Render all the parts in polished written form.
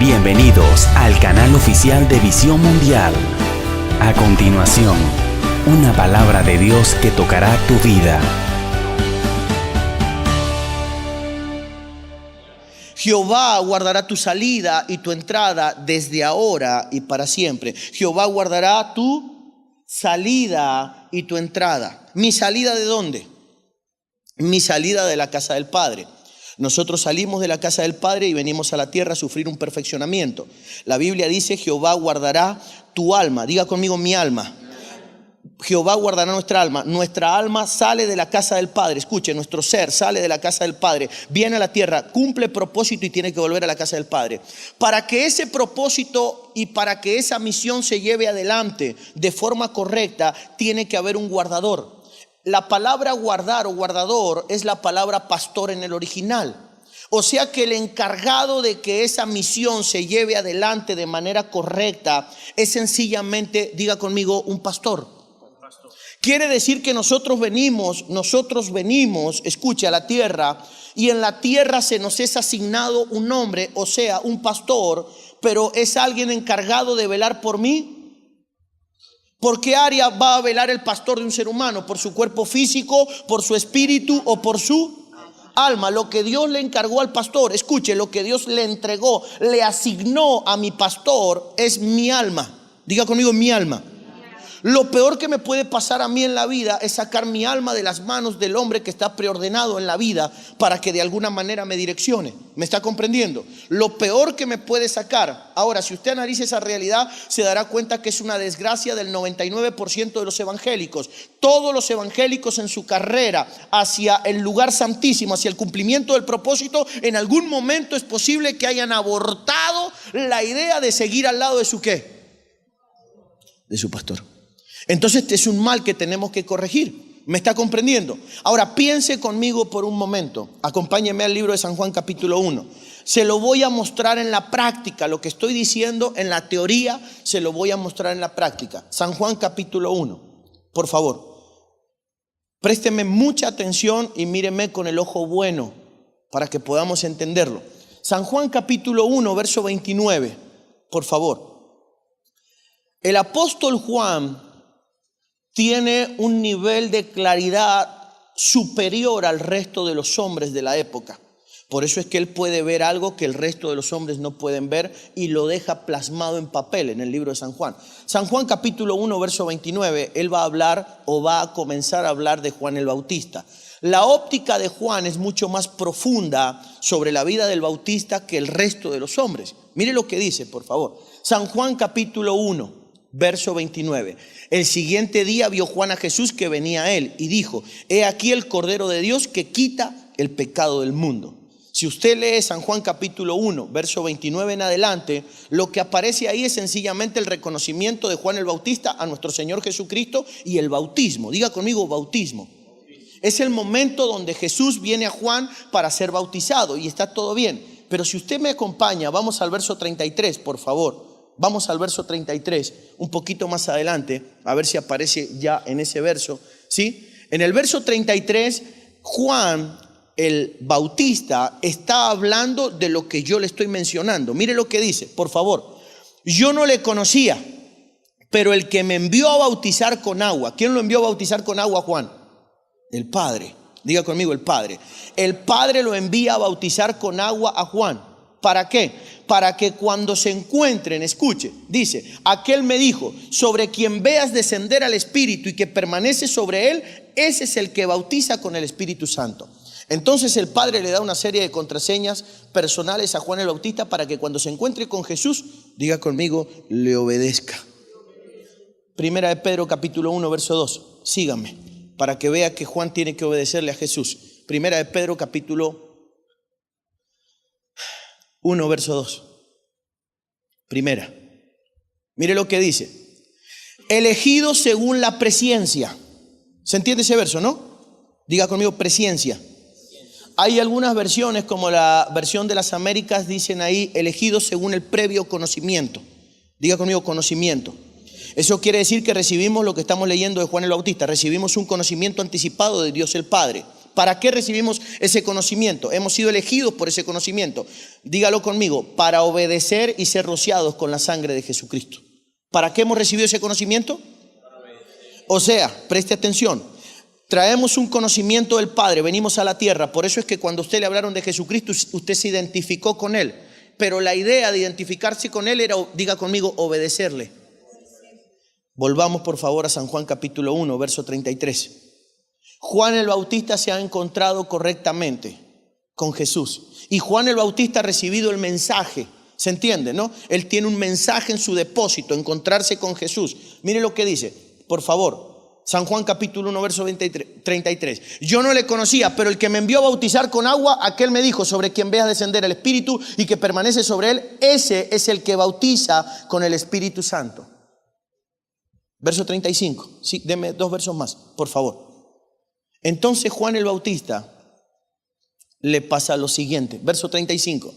Bienvenidos al canal oficial de Visión Mundial. A continuación, una palabra de Dios que tocará tu vida. Jehová guardará tu salida y tu entrada desde ahora y para siempre. Jehová guardará tu salida y tu entrada. ¿Mi salida de dónde? Mi salida de la casa del Padre. Nosotros salimos de la casa del Padre y venimos a la tierra a sufrir un perfeccionamiento. La Biblia dice: Jehová guardará tu alma. Diga conmigo: mi alma. Jehová guardará nuestra alma. Nuestra alma sale de la casa del Padre. Escuche, nuestro ser sale de la casa del Padre, viene a la tierra, cumple propósito y tiene que volver a la casa del Padre. Para que ese propósito y para que esa misión se lleve adelante de forma correcta, tiene que haber un guardador. La palabra guardar o guardador es la palabra pastor en el original. O sea que el encargado de que esa misión se lleve adelante de manera correcta es sencillamente, diga conmigo, un pastor. Quiere decir que nosotros venimos, escuche, a la tierra, y en la tierra se nos es asignado un hombre, o sea, un pastor, pero es alguien encargado de velar por mí. ¿Por qué área va a velar el pastor de un ser humano? ¿Por su cuerpo físico, por su espíritu o por su alma? Lo que Dios le encargó al pastor, escuche, lo que Dios le entregó, le asignó a mi pastor es mi alma. Diga conmigo: mi alma. Lo peor que me puede pasar a mí en la vida es sacar mi alma de las manos del hombre que está preordenado en la vida para que de alguna manera me direccione. ¿Me está comprendiendo? Lo peor que me puede sacar. Ahora, si usted analiza esa realidad, se dará cuenta que es una desgracia del 99% de los evangélicos. Todos los evangélicos en su carrera hacia el lugar santísimo, hacia el cumplimiento del propósito, en algún momento es posible que hayan abortado la idea de seguir al lado de su ¿qué? De su pastor. Entonces este es un mal que tenemos que corregir. ¿Me está comprendiendo? Ahora piense conmigo por un momento. Acompáñeme al libro de San Juan capítulo 1. Se lo voy a mostrar en la práctica. Lo que estoy diciendo en la teoría se lo voy a mostrar en la práctica. San Juan capítulo 1. Por favor, présteme mucha atención y míreme con el ojo bueno para que podamos entenderlo. San Juan capítulo 1, verso 29. Por favor. El apóstol Juan tiene un nivel de claridad superior al resto de los hombres de la época. Por eso es que él puede ver algo que el resto de los hombres no pueden ver y lo deja plasmado en papel en el libro de San Juan. San Juan capítulo 1, verso 29, él va a hablar o va a comenzar a hablar de Juan el Bautista. La óptica de Juan es mucho más profunda sobre la vida del Bautista que el resto de los hombres. Mire lo que dice, por favor. San Juan capítulo 1. Verso 29. El siguiente día vio Juan a Jesús que venía a él y dijo: he aquí el Cordero de Dios que quita el pecado del mundo. Si usted lee San Juan capítulo 1, verso 29 en adelante, lo que aparece ahí es sencillamente el reconocimiento de Juan el Bautista a nuestro Señor Jesucristo y el bautismo. Diga conmigo: bautismo. Es el momento donde Jesús viene a Juan para ser bautizado y está todo bien. Pero si usted me acompaña, vamos al verso 33, por favor. Vamos al verso 33, un poquito más adelante, a ver si aparece ya en ese verso, ¿sí? En el verso 33, Juan el Bautista está hablando de lo que yo le estoy mencionando. Mire lo que dice, por favor. Yo no le conocía, pero el que me envió a bautizar con agua. ¿Quién lo envió a bautizar con agua, Juan? El Padre. Diga conmigo: el Padre. El Padre lo envía a bautizar con agua a Juan. ¿Para qué? Para que cuando se encuentren, escuche, dice: aquel me dijo: sobre quien veas descender al Espíritu y que permanece sobre él, ese es el que bautiza con el Espíritu Santo. Entonces el Padre le da una serie de contraseñas personales a Juan el Bautista para que cuando se encuentre con Jesús, diga conmigo, le obedezca. Primera de Pedro capítulo 1, verso 2. Síganme para que vea que Juan tiene que obedecerle a Jesús. Primera de Pedro capítulo 1, verso 2. Primera. Mire lo que dice: elegido según la presciencia. ¿Se entiende ese verso, no? Diga conmigo: presciencia. Hay algunas versiones, como la versión de las Américas, dicen ahí: elegido según el previo conocimiento. Diga conmigo: conocimiento. Eso quiere decir que recibimos lo que estamos leyendo de Juan el Bautista. Recibimos un conocimiento anticipado de Dios el Padre. ¿Para qué recibimos ese conocimiento? Hemos sido elegidos por ese conocimiento. Dígalo conmigo, para obedecer y ser rociados con la sangre de Jesucristo. ¿Para qué hemos recibido ese conocimiento? O sea, preste atención, traemos un conocimiento del Padre, venimos a la tierra, por eso es que cuando a usted le hablaron de Jesucristo, usted se identificó con Él. Pero la idea de identificarse con Él era, diga conmigo, obedecerle. Volvamos por favor a San Juan capítulo 1, verso 33. Juan el Bautista se ha encontrado correctamente con Jesús. Y Juan el Bautista ha recibido el mensaje. ¿Se entiende, no? Él tiene un mensaje en su depósito, encontrarse con Jesús. Mire lo que dice, por favor. San Juan capítulo 1, verso 33. Yo no le conocía, pero el que me envió a bautizar con agua, aquel me dijo, sobre quien veas descender el Espíritu y que permanece sobre él, ese es el que bautiza con el Espíritu Santo. Verso 35. Sí, deme 2 versos más, por favor. Entonces Juan el Bautista le pasa lo siguiente. Verso 35.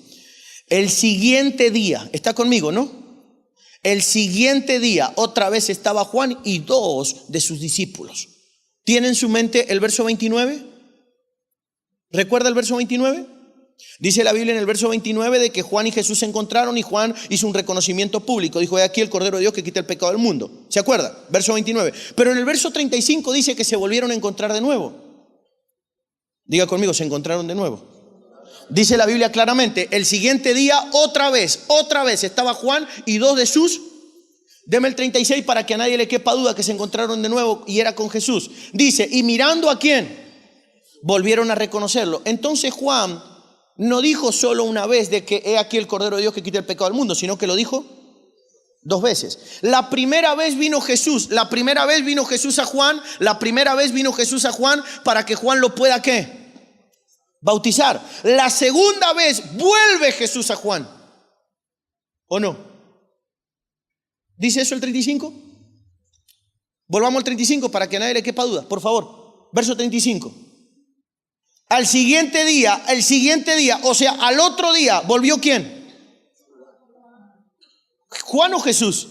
El siguiente día, está conmigo, ¿no? El siguiente día otra vez estaba Juan y 2 de sus discípulos. ¿Tiene en su mente el verso 29? ¿Recuerda el verso 29? Dice la Biblia en el verso 29 de que Juan y Jesús se encontraron y Juan hizo un reconocimiento público. Dijo, he aquí el Cordero de Dios que quita el pecado del mundo. ¿Se acuerda? Verso 29. Pero en el verso 35 dice que se volvieron a encontrar de nuevo. Diga conmigo, se encontraron de nuevo. Dice la Biblia claramente, el siguiente día otra vez estaba Juan y 2 de sus. Deme el 36 para que a nadie le quepa duda que se encontraron de nuevo y era con Jesús. Dice, y mirando a quién, volvieron a reconocerlo. Entonces Juan no dijo solo una vez de que he aquí el Cordero de Dios que quita el pecado del mundo, sino que lo dijo 2 veces. La primera vez vino Jesús a Juan, para que Juan lo pueda ¿qué? Bautizar. La segunda vez vuelve Jesús a Juan. ¿O no? ¿Dice eso el 35? Volvamos al 35 para que a nadie le quepa duda, por favor. Verso 35. El siguiente día, o sea, al otro día, ¿volvió quién? ¿Juan o Jesús?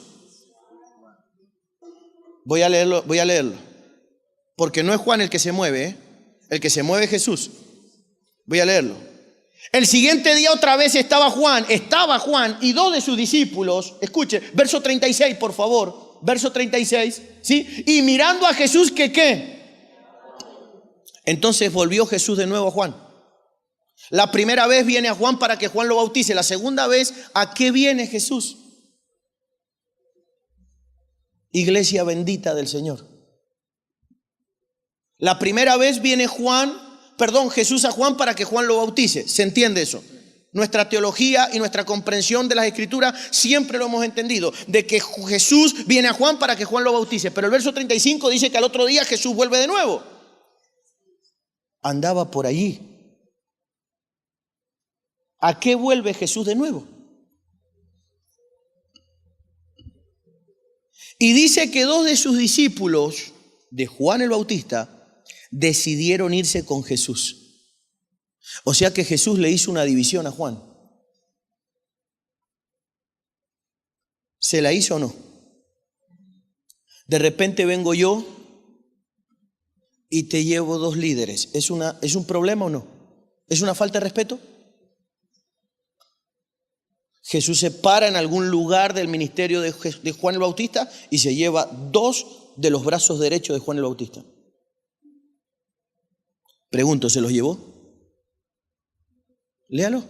Voy a leerlo. Porque no es Juan el que se mueve, ¿eh? El que se mueve es Jesús. Voy a leerlo. El siguiente día otra vez estaba Juan y 2 de sus discípulos. Escuche, verso 36, por favor. Verso 36, ¿sí? Y mirando a Jesús, ¿qué? Entonces volvió Jesús de nuevo a Juan. La primera vez viene a Juan para que Juan lo bautice. La segunda vez, ¿a qué viene Jesús? Iglesia bendita del Señor. La primera vez viene Jesús a Juan para que Juan lo bautice. ¿Se entiende eso? Nuestra teología y nuestra comprensión de las Escrituras siempre lo hemos entendido, de que Jesús viene a Juan para que Juan lo bautice. Pero el verso 35 dice que al otro día Jesús vuelve de nuevo. Andaba por allí. ¿A qué vuelve Jesús de nuevo? Y dice que 2 de sus discípulos, de Juan el Bautista, decidieron irse con Jesús. O sea que Jesús le hizo una división a Juan. ¿Se la hizo o no? De repente vengo yo y te llevo 2 líderes. ¿Es un problema o no? ¿Es una falta de respeto? Jesús se para en algún lugar del ministerio de Juan el Bautista y se lleva 2 de los brazos derechos de Juan el Bautista. Pregunto, ¿se los llevó? Léalo.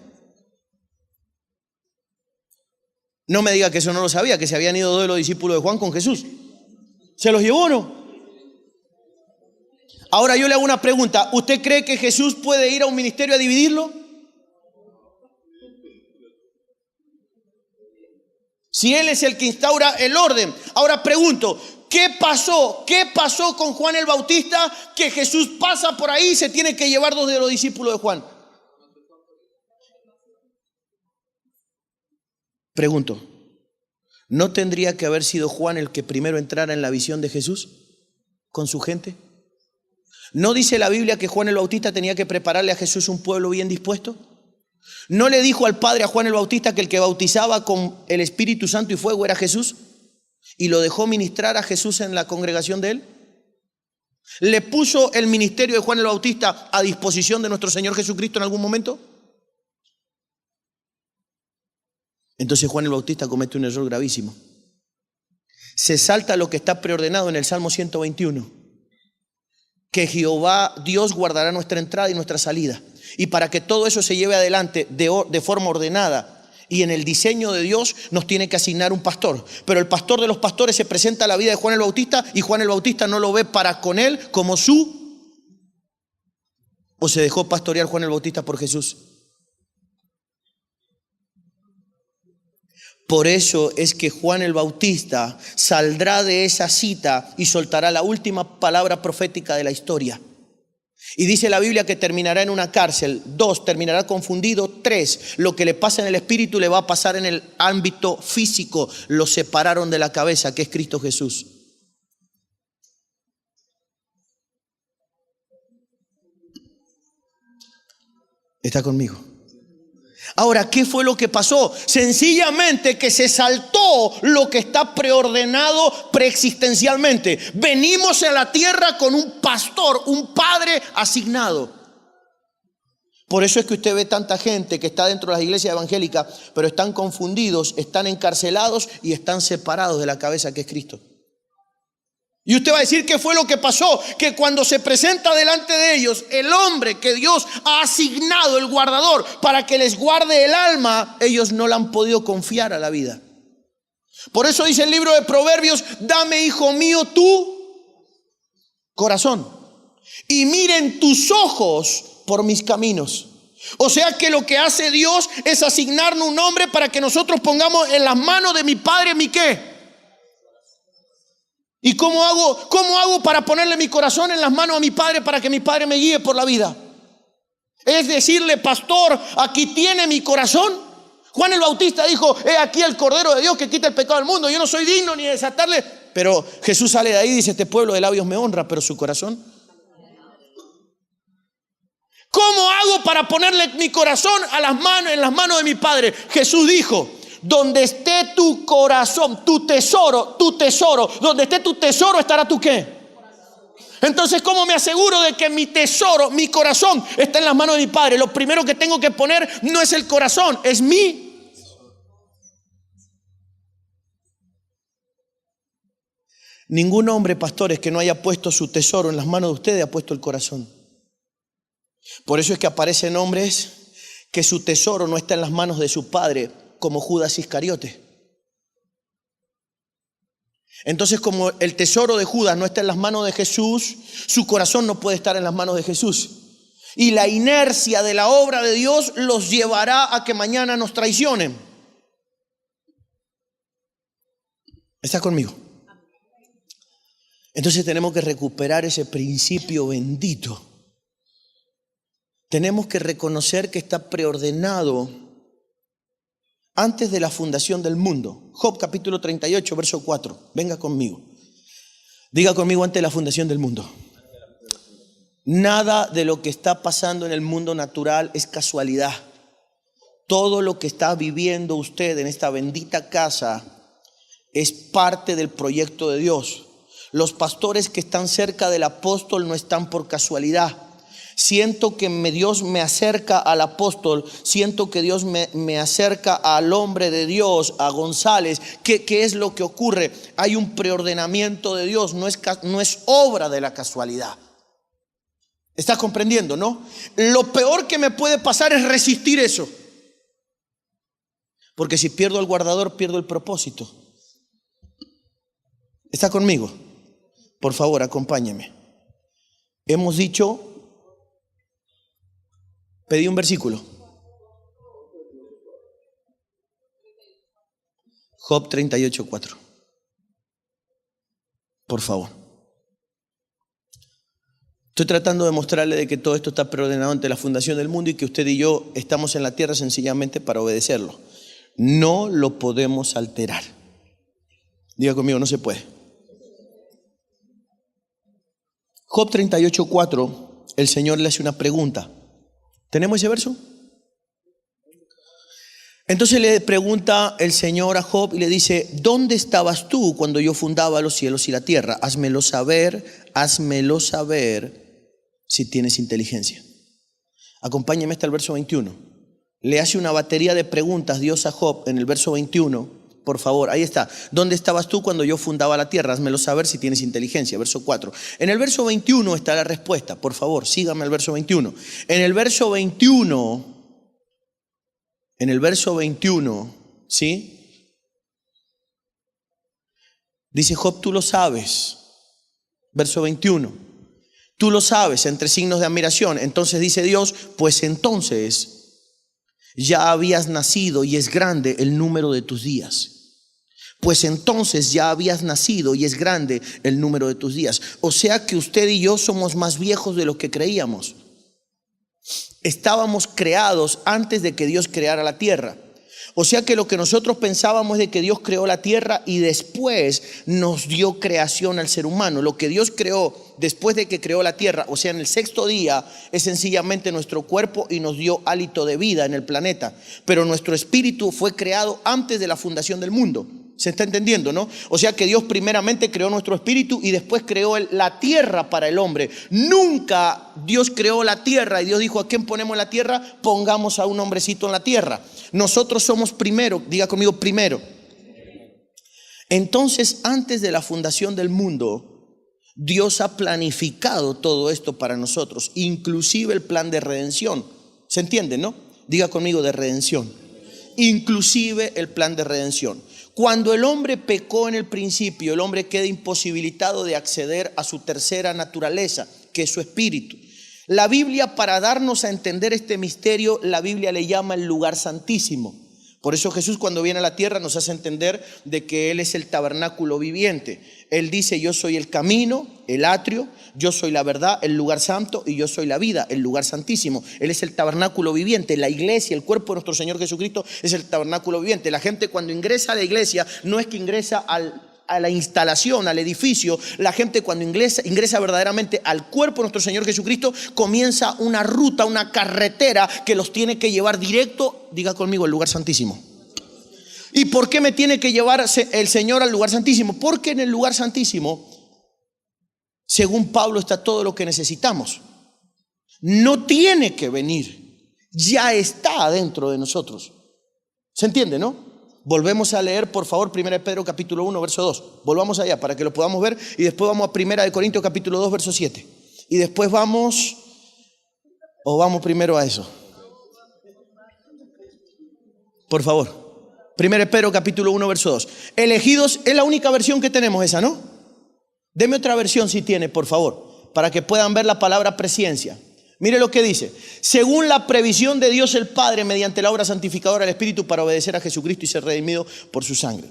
No me diga que eso no lo sabía, que se habían ido 2 de los discípulos de Juan con Jesús. ¿Se los llevó o no? Ahora yo le hago una pregunta. ¿Usted cree que Jesús puede ir a un ministerio a dividirlo? Si Él es el que instaura el orden. Ahora pregunto, ¿qué pasó con Juan el Bautista que Jesús pasa por ahí y se tiene que llevar 2 de los discípulos de Juan? Pregunto, ¿no tendría que haber sido Juan el que primero entrara en la visión de Jesús con su gente? ¿No dice la Biblia que Juan el Bautista tenía que prepararle a Jesús un pueblo bien dispuesto? ¿No le dijo al Padre a Juan el Bautista que el que bautizaba con el Espíritu Santo y fuego era Jesús? ¿Y lo dejó ministrar a Jesús en la congregación de él? ¿Le puso el ministerio de Juan el Bautista a disposición de nuestro Señor Jesucristo en algún momento? Entonces Juan el Bautista comete un error gravísimo. Se salta lo que está preordenado en el Salmo 121. Que Jehová, Dios, guardará nuestra entrada y nuestra salida. Y para que todo eso se lleve adelante de forma ordenada y en el diseño de Dios, nos tiene que asignar un pastor. Pero el pastor de los pastores se presenta a la vida de Juan el Bautista y Juan el Bautista no lo ve para con él como su... ¿O se dejó pastorear Juan el Bautista por Jesús? Por eso es que Juan el Bautista saldrá de esa cita y soltará la última palabra profética de la historia. Y dice la Biblia que terminará en una cárcel. 2, terminará confundido. 3, lo que le pasa en el espíritu le va a pasar en el ámbito físico. Lo separaron de la cabeza, que es Cristo Jesús. ¿Está conmigo? Ahora, ¿qué fue lo que pasó? Sencillamente que se saltó lo que está preordenado preexistencialmente. Venimos a la tierra con un pastor, un padre asignado. Por eso es que usted ve tanta gente que está dentro de las iglesias evangélicas, pero están confundidos, están encarcelados y están separados de la cabeza que es Cristo. Y usted va a decir qué fue lo que pasó, que cuando se presenta delante de ellos el hombre que Dios ha asignado, el guardador, para que les guarde el alma, ellos no le han podido confiar a la vida. Por eso dice el libro de Proverbios: dame, hijo mío, tu corazón y miren tus ojos por mis caminos. O sea que lo que hace Dios es asignarnos un hombre para que nosotros pongamos en las manos de mi Padre mi ¿qué? ¿Y cómo hago para ponerle mi corazón en las manos a mi Padre para que mi Padre me guíe por la vida? Es decirle: pastor, aquí tiene mi corazón. Juan el Bautista dijo: he aquí el Cordero de Dios que quita el pecado del mundo. Yo no soy digno ni de desatarle. Pero Jesús sale de ahí y dice: este pueblo de labios me honra, pero su corazón. ¿Cómo hago para ponerle mi corazón en las manos de mi Padre? Jesús dijo: donde esté tu corazón, tu tesoro, donde esté tu tesoro estará tu ¿qué? Entonces, ¿cómo me aseguro de que mi tesoro, mi corazón está en las manos de mi Padre? Lo primero que tengo que poner no es el corazón, es mi. Ningún hombre, pastores, que no haya puesto su tesoro en las manos de ustedes ha puesto el corazón. Por eso es que aparecen hombres que su tesoro no está en las manos de su padre, como Judas Iscariote. Entonces, como el tesoro de Judas no está en las manos de Jesús, su corazón no puede estar en las manos de Jesús. Y la inercia de la obra de Dios los llevará a que mañana nos traicionen. ¿Está conmigo? Entonces tenemos que recuperar ese principio bendito. Tenemos que reconocer que está preordenado antes de la fundación del mundo. Job capítulo 38, verso 4. Venga conmigo. Diga conmigo: antes de la fundación del mundo. Nada de lo que está pasando en el mundo natural es casualidad. Todo lo que está viviendo usted en esta bendita casa es parte del proyecto de Dios. Los pastores que están cerca del apóstol no están por casualidad. Siento que Dios me acerca al apóstol, siento que Dios me acerca al hombre de Dios, a González. ¿Qué es lo que ocurre? Hay un preordenamiento de Dios, no es obra de la casualidad. ¿Estás comprendiendo, no? Lo peor que me puede pasar es resistir eso. Porque si pierdo al guardador, pierdo el propósito. ¿Está conmigo? Por favor, acompáñeme. Hemos dicho... Pedí un versículo. Job 38, 4. Por favor. Estoy tratando de mostrarle de que todo esto está preordenado ante la fundación del mundo y que usted y yo estamos en la tierra sencillamente para obedecerlo. No lo podemos alterar. Diga conmigo: no se puede. Job 38, 4. El Señor le hace una pregunta. ¿Tenemos ese verso? Entonces le pregunta el Señor a Job y le dice: ¿dónde estabas tú cuando yo fundaba los cielos y la tierra? Házmelo saber házmelo saber si tienes inteligencia. Acompáñame hasta el verso 21. Le hace una batería de preguntas Dios a Job en el verso 21. Por favor, ahí está. ¿Dónde estabas tú cuando yo fundaba la tierra? Házmelo saber si tienes inteligencia. Verso 4. En el verso 21 está la respuesta. Por favor, sígame al verso 21. En el verso 21, ¿sí? Dice Job, tú lo sabes. Verso 21. Tú lo sabes, entre signos de admiración. Entonces dice Dios, pues entonces ya habías nacido y es grande el número de tus días. Pues entonces ya habías nacido y es grande el número de tus días. O sea que usted y yo somos más viejos de lo que creíamos. Estábamos creados antes de que Dios creara la tierra. O sea que lo que nosotros pensábamos de que Dios creó la tierra y después nos dio creación al ser humano. Lo que Dios creó después de que creó la tierra, o sea en el sexto día, es sencillamente nuestro cuerpo y nos dio hálito de vida en el planeta. Pero nuestro espíritu fue creado antes de la fundación del mundo. ¿Se está entendiendo, no? O sea que Dios primeramente creó nuestro espíritu y después creó la tierra para el hombre. Nunca Dios creó la tierra y Dios dijo, ¿a quién ponemos en la tierra? Pongamos a un hombrecito en la tierra. Nosotros somos primero, diga conmigo, primero. Entonces, antes de la fundación del mundo, Dios ha planificado todo esto para nosotros, inclusive el plan de redención. ¿Se entiende, no? Diga conmigo, de redención. Inclusive el plan de redención. Cuando el hombre pecó en el principio, el hombre queda imposibilitado de acceder a su tercera naturaleza, que es su espíritu. La Biblia, para darnos a entender este misterio, la Biblia le llama el lugar santísimo. Por eso Jesús, cuando viene a la tierra, nos hace entender de que Él es el tabernáculo viviente. Él dice, yo soy el camino, el atrio, yo soy la verdad, el lugar santo, y yo soy la vida, el lugar santísimo. Él es el tabernáculo viviente. La iglesia, el cuerpo de nuestro Señor Jesucristo es el tabernáculo viviente. La gente cuando ingresa a la iglesia no es que ingresa a la instalación, al edificio. La gente cuando ingresa verdaderamente al cuerpo de nuestro Señor Jesucristo, comienza una ruta, una carretera que los tiene que llevar directo, diga conmigo, al lugar santísimo. ¿Y por qué me tiene que llevar el Señor al lugar santísimo? Porque en el lugar santísimo, según Pablo, está todo lo que necesitamos. No tiene que venir, ya está adentro de nosotros. ¿Se entiende, no? Volvemos a leer, por favor, 1 Pedro capítulo 1, verso 2. Volvamos allá para que lo podamos ver y después vamos a 1 Corintios capítulo 2, verso 7. Y después vamos primero a eso. Por favor. 1 Pedro capítulo 1, verso 2. Elegidos, es la única versión que tenemos esa, ¿no? Deme otra versión si tiene, por favor, para que puedan ver la palabra presciencia. Mire lo que dice. Según la previsión de Dios el Padre, mediante la obra santificadora del Espíritu, para obedecer a Jesucristo y ser redimido por su sangre.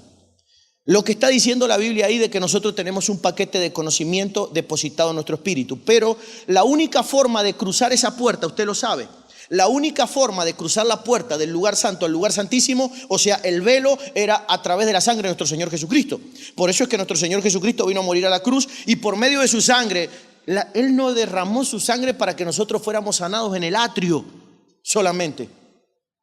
Lo que está diciendo la Biblia ahí de que nosotros tenemos un paquete de conocimiento depositado en nuestro espíritu. Pero la única forma de cruzar esa puerta, usted lo sabe, la única forma de cruzar la puerta del lugar santo al lugar santísimo, o sea, el velo, era a través de la sangre de nuestro Señor Jesucristo. Por eso es que nuestro Señor Jesucristo vino a morir a la cruz y por medio de su sangre, Él no derramó su sangre para que nosotros fuéramos sanados en el atrio solamente.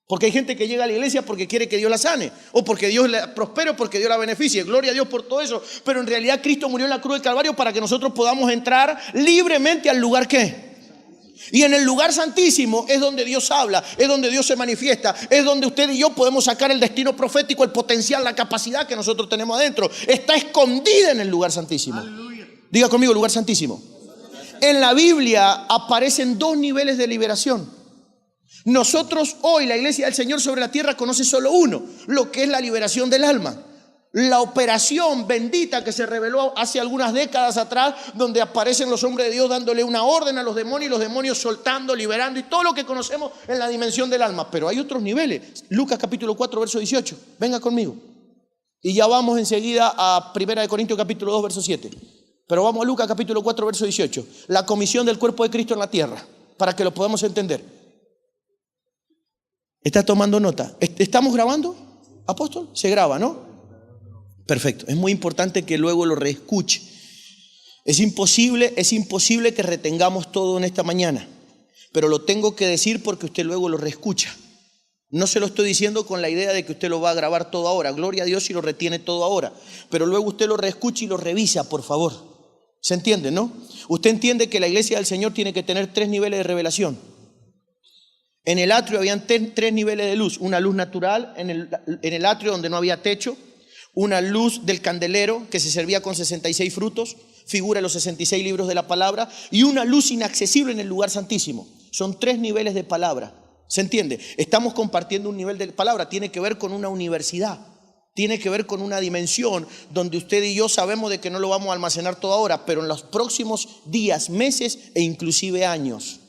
Porque hay gente que llega a la iglesia porque quiere que Dios la sane, o porque Dios la prospere, o porque Dios la beneficie. Gloria a Dios por todo eso. Pero en realidad Cristo murió en la cruz del Calvario para que nosotros podamos entrar libremente al lugar ¿qué? Y en el lugar santísimo es donde Dios habla, es donde Dios se manifiesta, es donde usted y yo podemos sacar el destino profético, el potencial, la capacidad que nosotros tenemos adentro. Está escondida en el lugar santísimo. Aleluya. Diga conmigo, lugar santísimo. En la Biblia aparecen dos niveles de liberación. Nosotros hoy, la iglesia del Señor sobre la tierra, conoce solo uno, lo que es la liberación del alma. La operación bendita que se reveló hace algunas décadas atrás, donde aparecen los hombres de Dios dándole una orden a los demonios y los demonios soltando, liberando y todo lo que conocemos en la dimensión del alma. Pero hay otros niveles. Lucas capítulo 4, verso 18. Venga conmigo. Y ya vamos enseguida a 1 Corintios capítulo 2, verso 7. Pero vamos a Lucas capítulo 4, verso 18. La comisión del cuerpo de Cristo en la tierra, para que lo podamos entender. ¿Está tomando nota? ¿Estamos grabando, apóstol? Se graba, ¿no? Perfecto. Es muy importante que luego lo reescuche. Es imposible que retengamos todo en esta mañana, pero lo tengo que decir porque usted luego lo reescucha. No se lo estoy diciendo con la idea de que usted lo va a grabar todo ahora. Gloria a Dios si lo retiene todo ahora. Pero luego usted lo reescucha y lo revisa, por favor. ¿Se entiende, no? Usted entiende que la iglesia del Señor tiene que tener 3 niveles de revelación. En el atrio habían 3 niveles de luz. Una luz natural en el atrio donde no había techo. Una luz del candelero que se servía con 66 frutos, figura los 66 libros de la palabra. Y una luz inaccesible en el lugar santísimo. Son 3 niveles de palabra. ¿Se entiende? Estamos compartiendo un nivel de palabra. Tiene que ver con una universidad. Tiene que ver con una dimensión donde usted y yo sabemos de que no lo vamos a almacenar todo ahora, pero en los próximos días, meses e inclusive años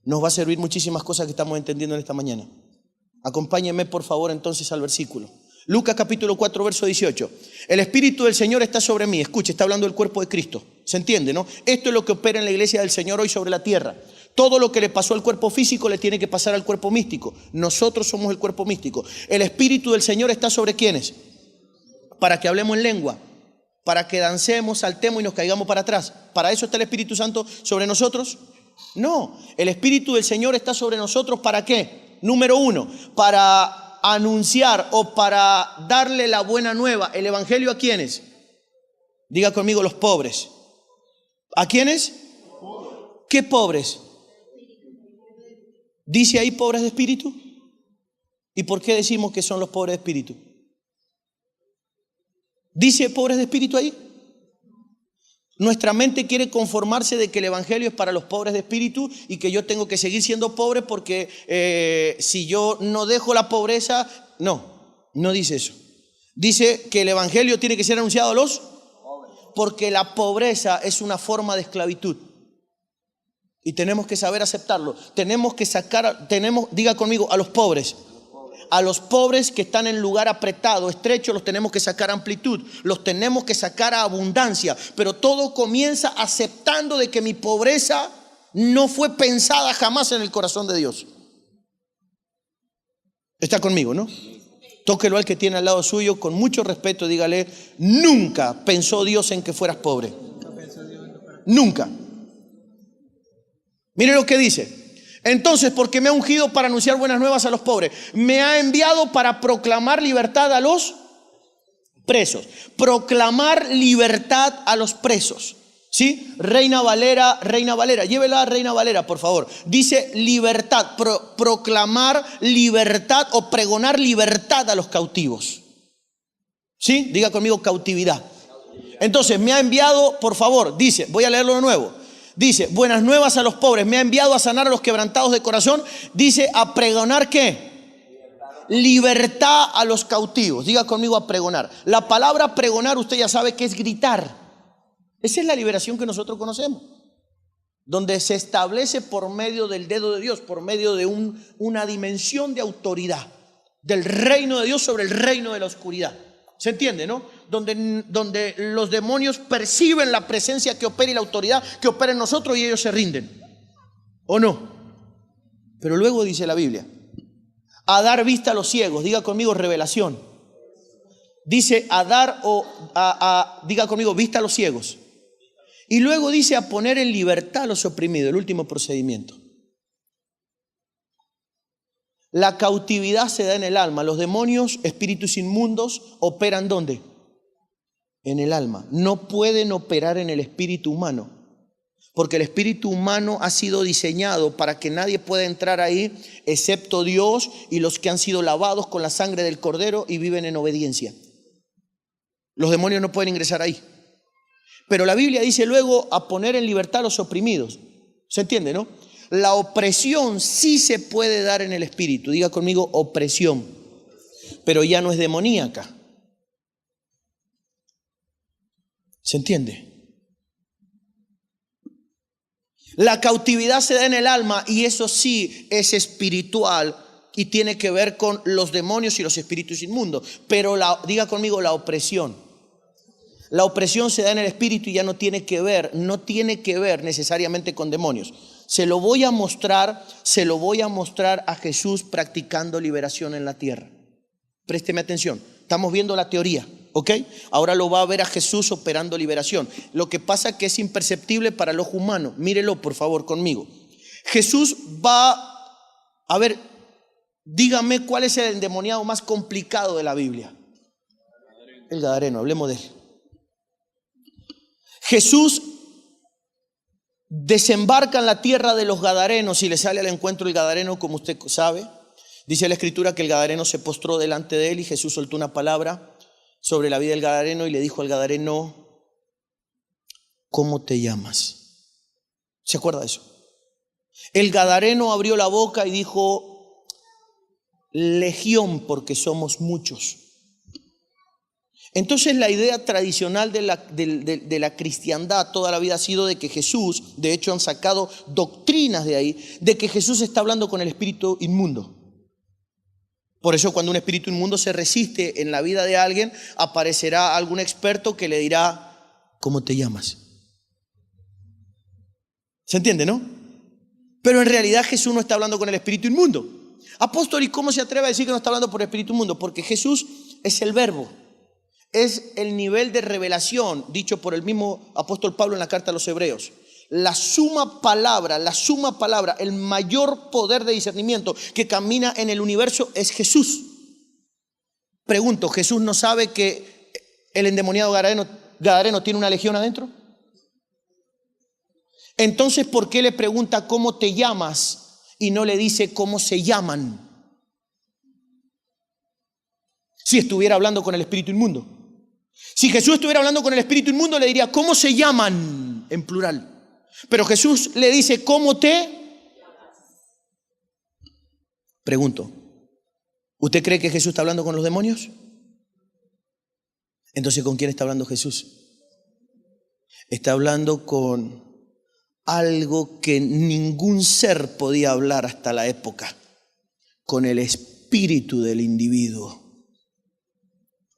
nos va a servir muchísimas cosas que estamos entendiendo en esta mañana. Acompáñenme por favor entonces al versículo. Lucas capítulo 4 verso 18. El Espíritu del Señor está sobre mí. Escuche, está hablando del cuerpo de Cristo. ¿Se entiende, no? Esto es lo que opera en la iglesia del Señor hoy sobre la tierra. Todo lo que le pasó al cuerpo físico le tiene que pasar al cuerpo místico. Nosotros somos el cuerpo místico. El Espíritu del Señor está sobre ¿quiénes? Para que hablemos en lengua, para que dancemos, saltemos y nos caigamos para atrás. ¿Para eso está el Espíritu Santo sobre nosotros? No, el Espíritu del Señor está sobre nosotros ¿para qué? Número 1, para anunciar o para darle la buena nueva, el evangelio ¿a quiénes? Diga conmigo, los pobres. ¿A quiénes? ¿Qué pobres? ¿Dice ahí pobres de espíritu? ¿Y por qué decimos que son los pobres de espíritu? ¿Dice pobres de espíritu ahí? Nuestra mente quiere conformarse de que el evangelio es para los pobres de espíritu y que yo tengo que seguir siendo pobre porque si yo no dejo la pobreza, no dice eso. Dice que el evangelio tiene que ser anunciado a los pobres, porque la pobreza es una forma de esclavitud. Y tenemos que saber aceptarlo. Tenemos que sacar, diga conmigo, a los pobres. A los pobres que están en lugar apretado, estrecho, los tenemos que sacar a amplitud. Los tenemos que sacar a abundancia. Pero todo comienza aceptando de que mi pobreza no fue pensada jamás en el corazón de Dios. Está conmigo, ¿no? Tóquelo al que tiene al lado suyo con mucho respeto. Dígale, nunca pensó Dios en que fueras pobre. Nunca. Mire lo que dice. Entonces, porque me ha ungido para anunciar buenas nuevas a los pobres, me ha enviado para proclamar libertad a los presos. Proclamar libertad a los presos. ¿Sí? Reina Valera, llévela a Reina Valera, por favor. Dice libertad, proclamar libertad o pregonar libertad a los cautivos. ¿Sí? Diga conmigo, cautividad. Entonces, me ha enviado, por favor, dice, voy a leerlo de nuevo. Dice, buenas nuevas a los pobres, me ha enviado a sanar a los quebrantados de corazón. Dice, a pregonar ¿qué? Libertad a los cautivos. Diga conmigo, a pregonar. La palabra pregonar usted ya sabe que es gritar. Esa es la liberación que nosotros conocemos, donde se establece por medio del dedo de Dios, por medio de una dimensión de autoridad del reino de Dios sobre el reino de la oscuridad. ¿Se entiende, no? Donde los demonios perciben la presencia que opera y la autoridad que opera en nosotros y ellos se rinden. ¿O no? Pero luego dice la Biblia, a dar vista a los ciegos. Diga conmigo, revelación. Dice a dar diga conmigo, vista a los ciegos. Y luego dice a poner en libertad a los oprimidos, el último procedimiento. La cautividad se da en el alma. Los demonios, espíritus inmundos, operan ¿dónde? En el alma. No pueden operar en el espíritu humano, porque el espíritu humano ha sido diseñado para que nadie pueda entrar ahí excepto Dios y los que han sido lavados con la sangre del Cordero y viven en obediencia. Los demonios no pueden ingresar ahí. Pero la Biblia dice luego a poner en libertad a los oprimidos. ¿Se entiende, no? La opresión sí se puede dar en el espíritu. Diga conmigo, opresión. Pero ya no es demoníaca. ¿Se entiende? La cautividad se da en el alma y eso sí es espiritual y tiene que ver con los demonios y los espíritus inmundos. Pero diga conmigo, la opresión. La opresión se da en el espíritu y ya no tiene que ver necesariamente con demonios. Se lo voy a mostrar a Jesús practicando liberación en la tierra. Présteme atención. Estamos viendo la teoría, ¿ok? Ahora lo va a ver a Jesús operando liberación. Lo que pasa es que es imperceptible para el ojo humano. Mírelo, por favor, conmigo. Jesús va a ver, dígame cuál es el endemoniado más complicado de la Biblia. El Gadareno, hablemos de él. Jesús desembarca en la tierra de los Gadarenos y le sale al encuentro el Gadareno, como usted sabe. Dice la Escritura que el Gadareno se postró delante de él y Jesús soltó una palabra sobre la vida del Gadareno y le dijo al Gadareno: ¿cómo te llamas? ¿Se acuerda de eso? El Gadareno abrió la boca y dijo: Legión, porque somos muchos. Entonces la idea tradicional de la cristiandad toda la vida ha sido de que Jesús, de hecho han sacado doctrinas de ahí, de que Jesús está hablando con el espíritu inmundo. Por eso cuando un espíritu inmundo se resiste en la vida de alguien, aparecerá algún experto que le dirá: ¿cómo te llamas? ¿Se entiende, no? Pero en realidad Jesús no está hablando con el espíritu inmundo. Apóstol, ¿y cómo se atreve a decir que no está hablando por el espíritu inmundo? Porque Jesús es el verbo. Es el nivel de revelación dicho por el mismo apóstol Pablo en la carta a los Hebreos. La suma palabra, el mayor poder de discernimiento que camina en el universo es Jesús. Pregunto, ¿Jesús no sabe que el endemoniado Gadareno tiene una legión adentro? Entonces, ¿por qué le pregunta cómo te llamas y no le dice cómo se llaman? Si estuviera hablando con el espíritu inmundo. Si Jesús estuviera hablando con el espíritu inmundo, le diría: ¿cómo se llaman? En plural. Pero Jesús le dice: ¿cómo te? Pregunto, ¿usted cree que Jesús está hablando con los demonios? Entonces, ¿con quién está hablando Jesús? Está hablando con algo que ningún ser podía hablar hasta la época: con el espíritu del individuo.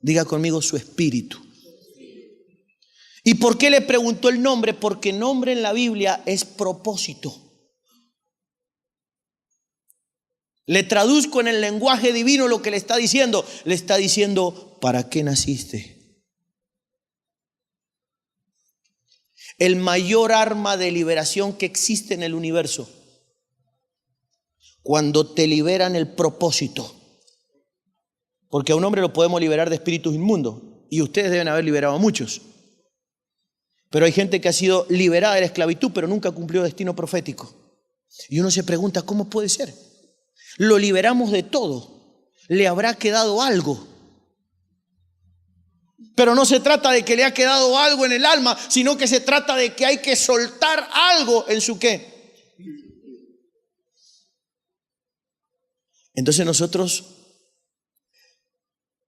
Diga conmigo: su espíritu. ¿Y por qué le preguntó el nombre? Porque nombre en la Biblia es propósito. Le traduzco en el lenguaje divino lo que le está diciendo. Le está diciendo: ¿para qué naciste? El mayor arma de liberación que existe en el universo, cuando te liberan el propósito. Porque a un hombre lo podemos liberar de espíritus inmundos, y ustedes deben haber liberado a muchos. Pero hay gente que ha sido liberada de la esclavitud, pero nunca cumplió destino profético. Y uno se pregunta: ¿cómo puede ser? Lo liberamos de todo. ¿Le habrá quedado algo? Pero no se trata de que le ha quedado algo en el alma, sino que se trata de que hay que soltar algo en su ¿qué? Entonces nosotros,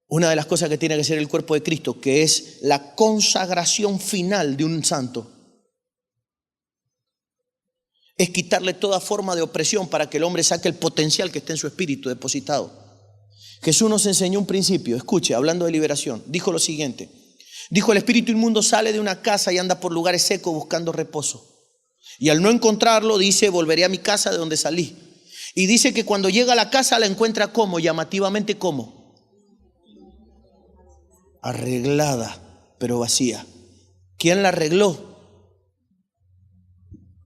una de las cosas que tiene que ser el cuerpo de Cristo, que es la consagración final de un santo, es quitarle toda forma de opresión para que el hombre saque el potencial que está en su espíritu depositado. Jesús nos enseñó un principio, escuche, hablando de liberación, dijo lo siguiente: dijo, el espíritu inmundo sale de una casa y anda por lugares secos buscando reposo. Y al no encontrarlo, dice: volveré a mi casa de donde salí. Y dice que cuando llega a la casa la encuentra ¿cómo? Llamativamente ¿cómo? Arreglada, pero vacía. ¿Quién la arregló?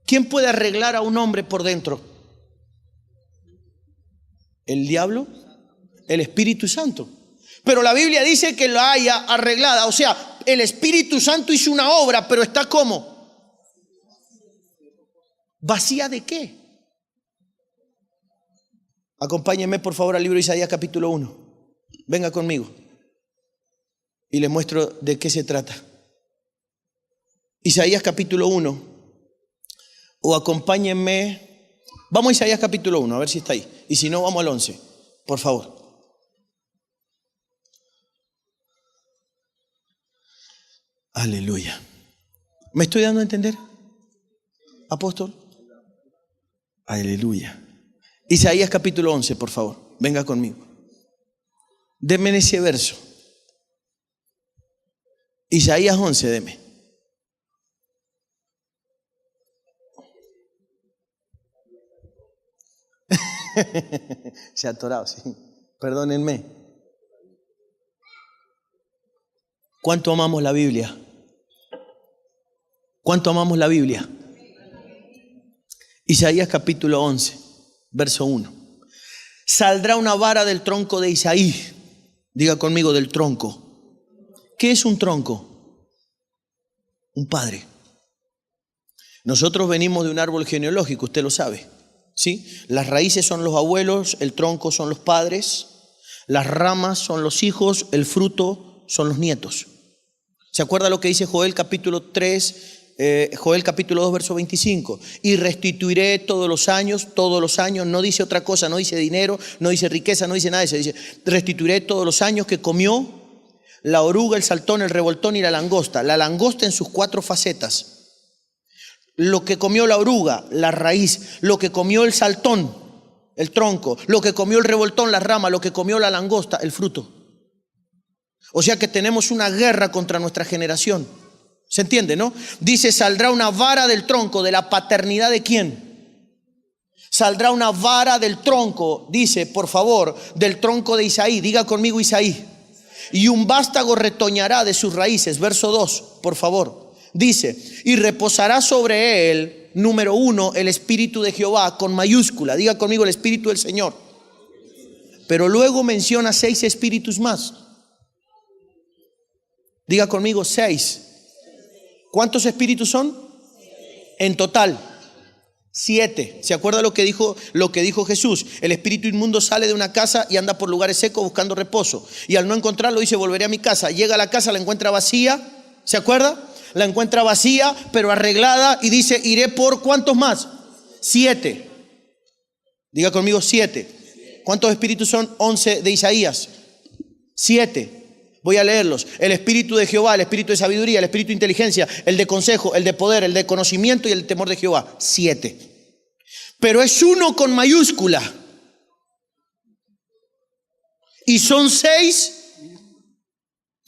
¿Quién puede arreglar a un hombre por dentro? ¿El diablo? El Espíritu Santo. Pero la Biblia dice que la haya arreglada. O sea, el Espíritu Santo hizo una obra, pero está ¿cómo? ¿Vacía de qué? Acompáñenme por favor al libro de Isaías capítulo 1. Venga conmigo y les muestro de qué se trata. Isaías capítulo 1. O acompáñenme. Vamos a Isaías capítulo 1, a ver si está ahí. Y si no, vamos al 11, por favor. Aleluya. ¿Me estoy dando a entender, apóstol? Aleluya. Isaías capítulo 11, por favor. Venga conmigo. Deme ese verso. Isaías 11, deme. Se ha atorado, sí. Perdónenme. ¿Cuánto amamos la Biblia? ¿Cuánto amamos la Biblia? Isaías capítulo 11, verso 1. Saldrá una vara del tronco de Isaí. Diga conmigo, del tronco. ¿Qué es un tronco? Un padre. Nosotros venimos de un árbol genealógico, usted lo sabe, ¿sí? Las raíces son los abuelos, el tronco son los padres, las ramas son los hijos, el fruto son los nietos. ¿Se acuerda lo que dice Joel capítulo 2, verso 25? Y restituiré todos los años, no dice otra cosa, no dice dinero, no dice riqueza, no dice nada de eso, dice restituiré todos los años que comió la oruga, el saltón, el revoltón y la langosta en sus 4 facetas. Lo que comió la oruga, la raíz, lo que comió el saltón, el tronco, lo que comió el revoltón, la rama, lo que comió la langosta, el fruto. O sea que tenemos una guerra contra nuestra generación. ¿Se entiende, no? Dice, saldrá una vara del tronco, ¿de la paternidad de quién? Saldrá una vara del tronco, dice, por favor, del tronco de Isaí. Diga conmigo Isaí. Y un vástago retoñará de sus raíces. Verso 2, por favor. Dice, y reposará sobre él, número 1, el Espíritu de Jehová, con mayúscula. Diga conmigo el Espíritu del Señor. Pero luego menciona 6 espíritus más. Diga conmigo 6. ¿Cuántos espíritus son? En total 7. ¿Se acuerda lo que dijo Jesús? El espíritu inmundo sale de una casa y anda por lugares secos buscando reposo. Y al no encontrarlo dice, volveré a mi casa. Llega a la casa, la encuentra vacía. ¿Se acuerda? La encuentra vacía, pero arreglada, y dice, iré por ¿cuántos más? 7. Diga conmigo 7. ¿Cuántos espíritus son? 11 de Isaías. 7. Voy a leerlos. El espíritu de Jehová, el espíritu de sabiduría, el espíritu de inteligencia, el de consejo, el de poder, el de conocimiento y el de temor de Jehová. 7. Pero es uno con mayúscula. Y son 6.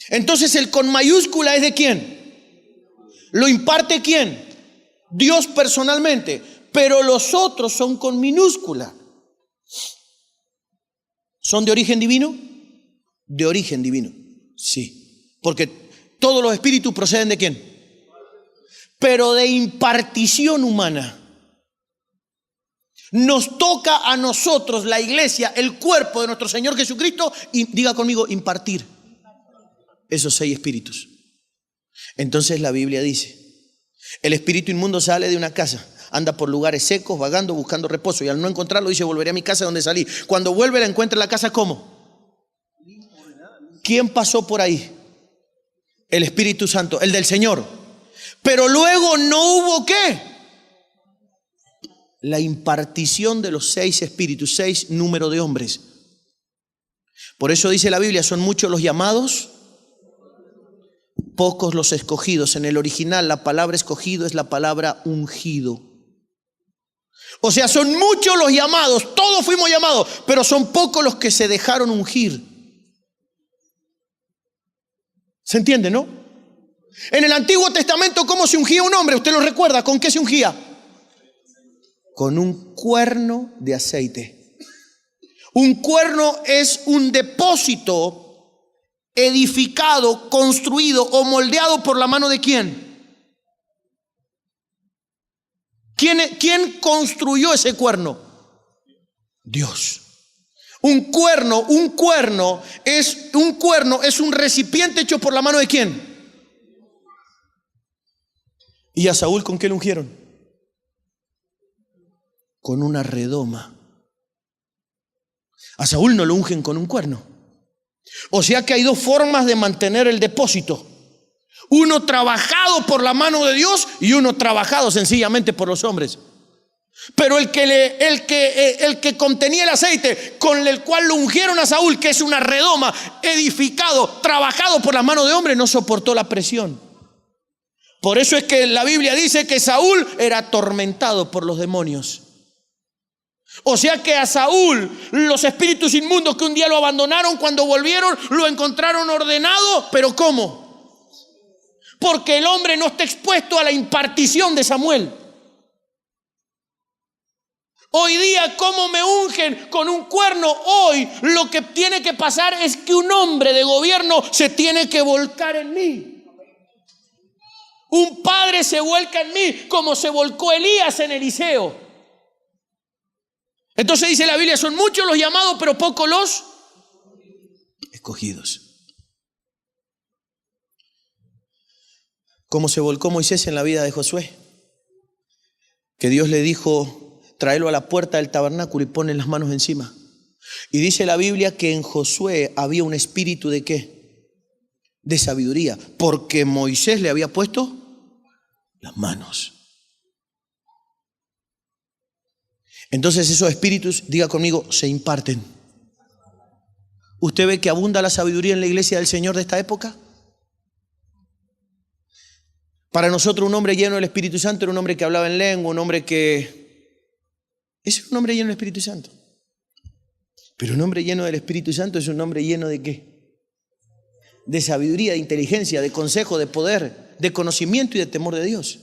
Entonces el con mayúscula es de quién? ¿Lo imparte quién? Dios personalmente. Pero los otros son con minúscula. ¿Son de origen divino? De origen divino. Sí, porque todos los espíritus proceden de quién, pero de impartición humana. Nos toca a nosotros, la iglesia, el cuerpo de nuestro Señor Jesucristo, y diga conmigo, impartir esos 6 espíritus. Entonces la Biblia dice, el espíritu inmundo sale de una casa, anda por lugares secos, vagando, buscando reposo, y al no encontrarlo dice, volveré a mi casa donde salí. Cuando vuelve la encuentra en la casa, ¿cómo? ¿Quién pasó por ahí? El Espíritu Santo, el del Señor. Pero luego no hubo ¿qué? La impartición de los 6 espíritus, 6 número de hombres. Por eso dice la Biblia, son muchos los llamados, pocos los escogidos. En el original la palabra escogido es la palabra ungido. O sea, son muchos los llamados, todos fuimos llamados, pero son pocos los que se dejaron ungir. ¿Se entiende, no? En el Antiguo Testamento, ¿cómo se ungía un hombre? ¿Usted lo recuerda? ¿Con qué se ungía? Con un cuerno de aceite. Un cuerno es un depósito edificado, construido o moldeado por la mano de ¿quién? ¿Quién construyó ese cuerno? Dios. Un cuerno es un recipiente hecho por la mano de ¿quién? ¿Y a Saúl con qué lo ungieron? Con una redoma. A Saúl no lo ungen con un cuerno. O sea que hay 2 formas de mantener el depósito. Uno trabajado por la mano de Dios y uno trabajado sencillamente por los hombres. Pero el que contenía el aceite con el cual lo ungieron a Saúl, que es una redoma, edificado, trabajado por las manos de hombre, no soportó la presión. Por eso es que la Biblia dice que Saúl era atormentado por los demonios. O sea que a Saúl, los espíritus inmundos que un día lo abandonaron, cuando volvieron lo encontraron ordenado. ¿Pero cómo? Porque el hombre no está expuesto a la impartición de Samuel. Hoy día, ¿cómo me ungen con un cuerno? Hoy lo que tiene que pasar es que un hombre de gobierno se tiene que volcar en mí. Un padre se vuelca en mí como se volcó Elías en Eliseo. Entonces dice la Biblia, son muchos los llamados, pero pocos los escogidos. cómo se volcó Moisés en la vida de Josué. Que Dios le dijo, tráelo a la puerta del tabernáculo y ponle las manos encima. Y dice la Biblia que en Josué había un espíritu ¿de qué? De sabiduría, porque Moisés le había puesto las manos. Entonces esos espíritus, diga conmigo, se imparten. ¿Usted ve que abunda la sabiduría en la iglesia del Señor de esta época? Para nosotros un hombre lleno del Espíritu Santo era un hombre que hablaba en lengua, un hombre que... Ese es un hombre lleno del Espíritu Santo. Pero un hombre lleno del Espíritu Santo es un hombre lleno ¿de qué? De sabiduría, de inteligencia, de consejo, de poder, de conocimiento y de temor de Dios.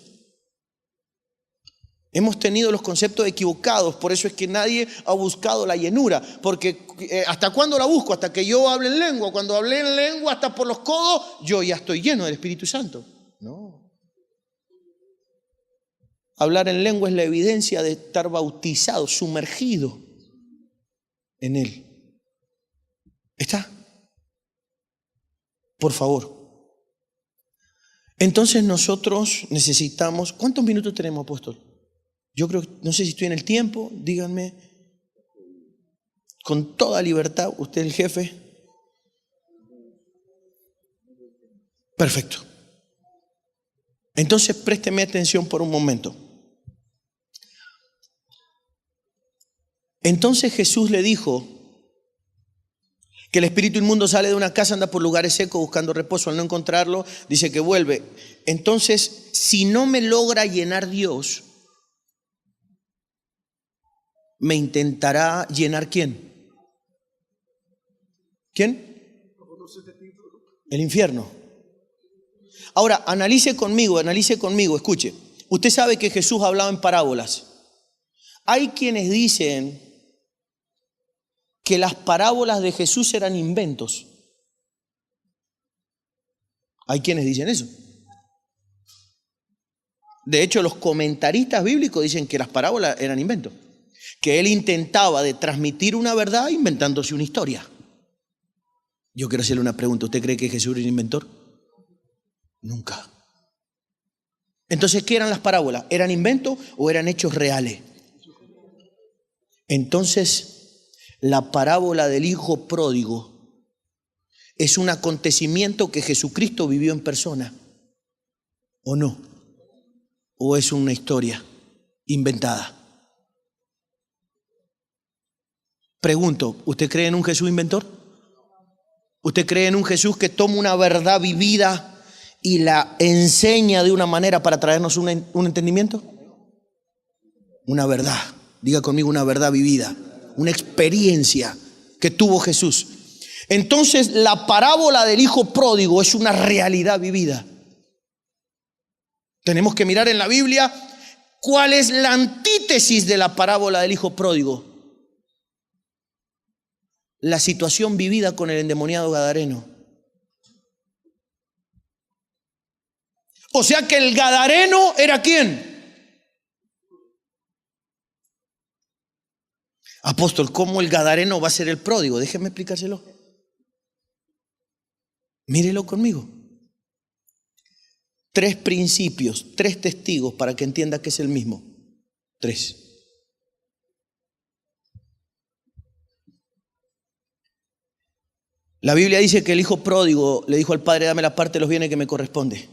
Hemos tenido los conceptos equivocados, por eso es que nadie ha buscado la llenura, porque ¿hasta cuándo la busco? Hasta que yo hable en lengua. Cuando hablé en lengua hasta por los codos, yo ya estoy lleno del Espíritu Santo. No. Hablar en lengua es la evidencia de estar bautizado, sumergido en Él. ¿Está? Por favor. Entonces nosotros necesitamos... ¿Cuántos minutos tenemos, apóstol? Yo creo, no sé si estoy en el tiempo, díganme. Con toda libertad, usted es el jefe. Perfecto. Entonces présteme atención por un momento. Entonces Jesús le dijo que el espíritu inmundo sale de una casa, anda por lugares secos buscando reposo. Al no encontrarlo, dice que vuelve. Entonces, si no me logra llenar Dios, ¿me intentará llenar quién? ¿Quién? El infierno. Ahora, analice conmigo, escuche. Usted sabe que Jesús hablaba en parábolas. Hay quienes dicen que las parábolas de Jesús eran inventos. Hay quienes dicen eso. De hecho, los comentaristas bíblicos dicen que las parábolas eran inventos. Que él intentaba de transmitir una verdad inventándose una historia. Yo quiero hacerle una pregunta. ¿Usted cree que Jesús era un inventor? Nunca. Entonces, ¿qué eran las parábolas? ¿Eran inventos o eran hechos reales? Entonces, la parábola del hijo pródigo es un acontecimiento que Jesucristo vivió en persona. ¿O no? ¿O es una historia inventada? Pregunto, ¿usted cree en un Jesús inventor? ¿Usted cree en un Jesús que toma una verdad vivida y la enseña de una manera para traernos un entendimiento? Una verdad, diga conmigo, una verdad vivida, una experiencia que tuvo Jesús. Entonces, la parábola del hijo pródigo es una realidad vivida. Tenemos que mirar en la Biblia cuál es la antítesis de la parábola del hijo pródigo. La situación vivida con el endemoniado gadareno. O sea que el gadareno era ¿quién? Apóstol, ¿cómo el gadareno va a ser el pródigo? Déjeme explicárselo. Mírelo conmigo. 3 principios, 3 testigos para que entienda que es el mismo. 3. La Biblia dice que el hijo pródigo le dijo al padre, dame la parte de los bienes que me corresponde.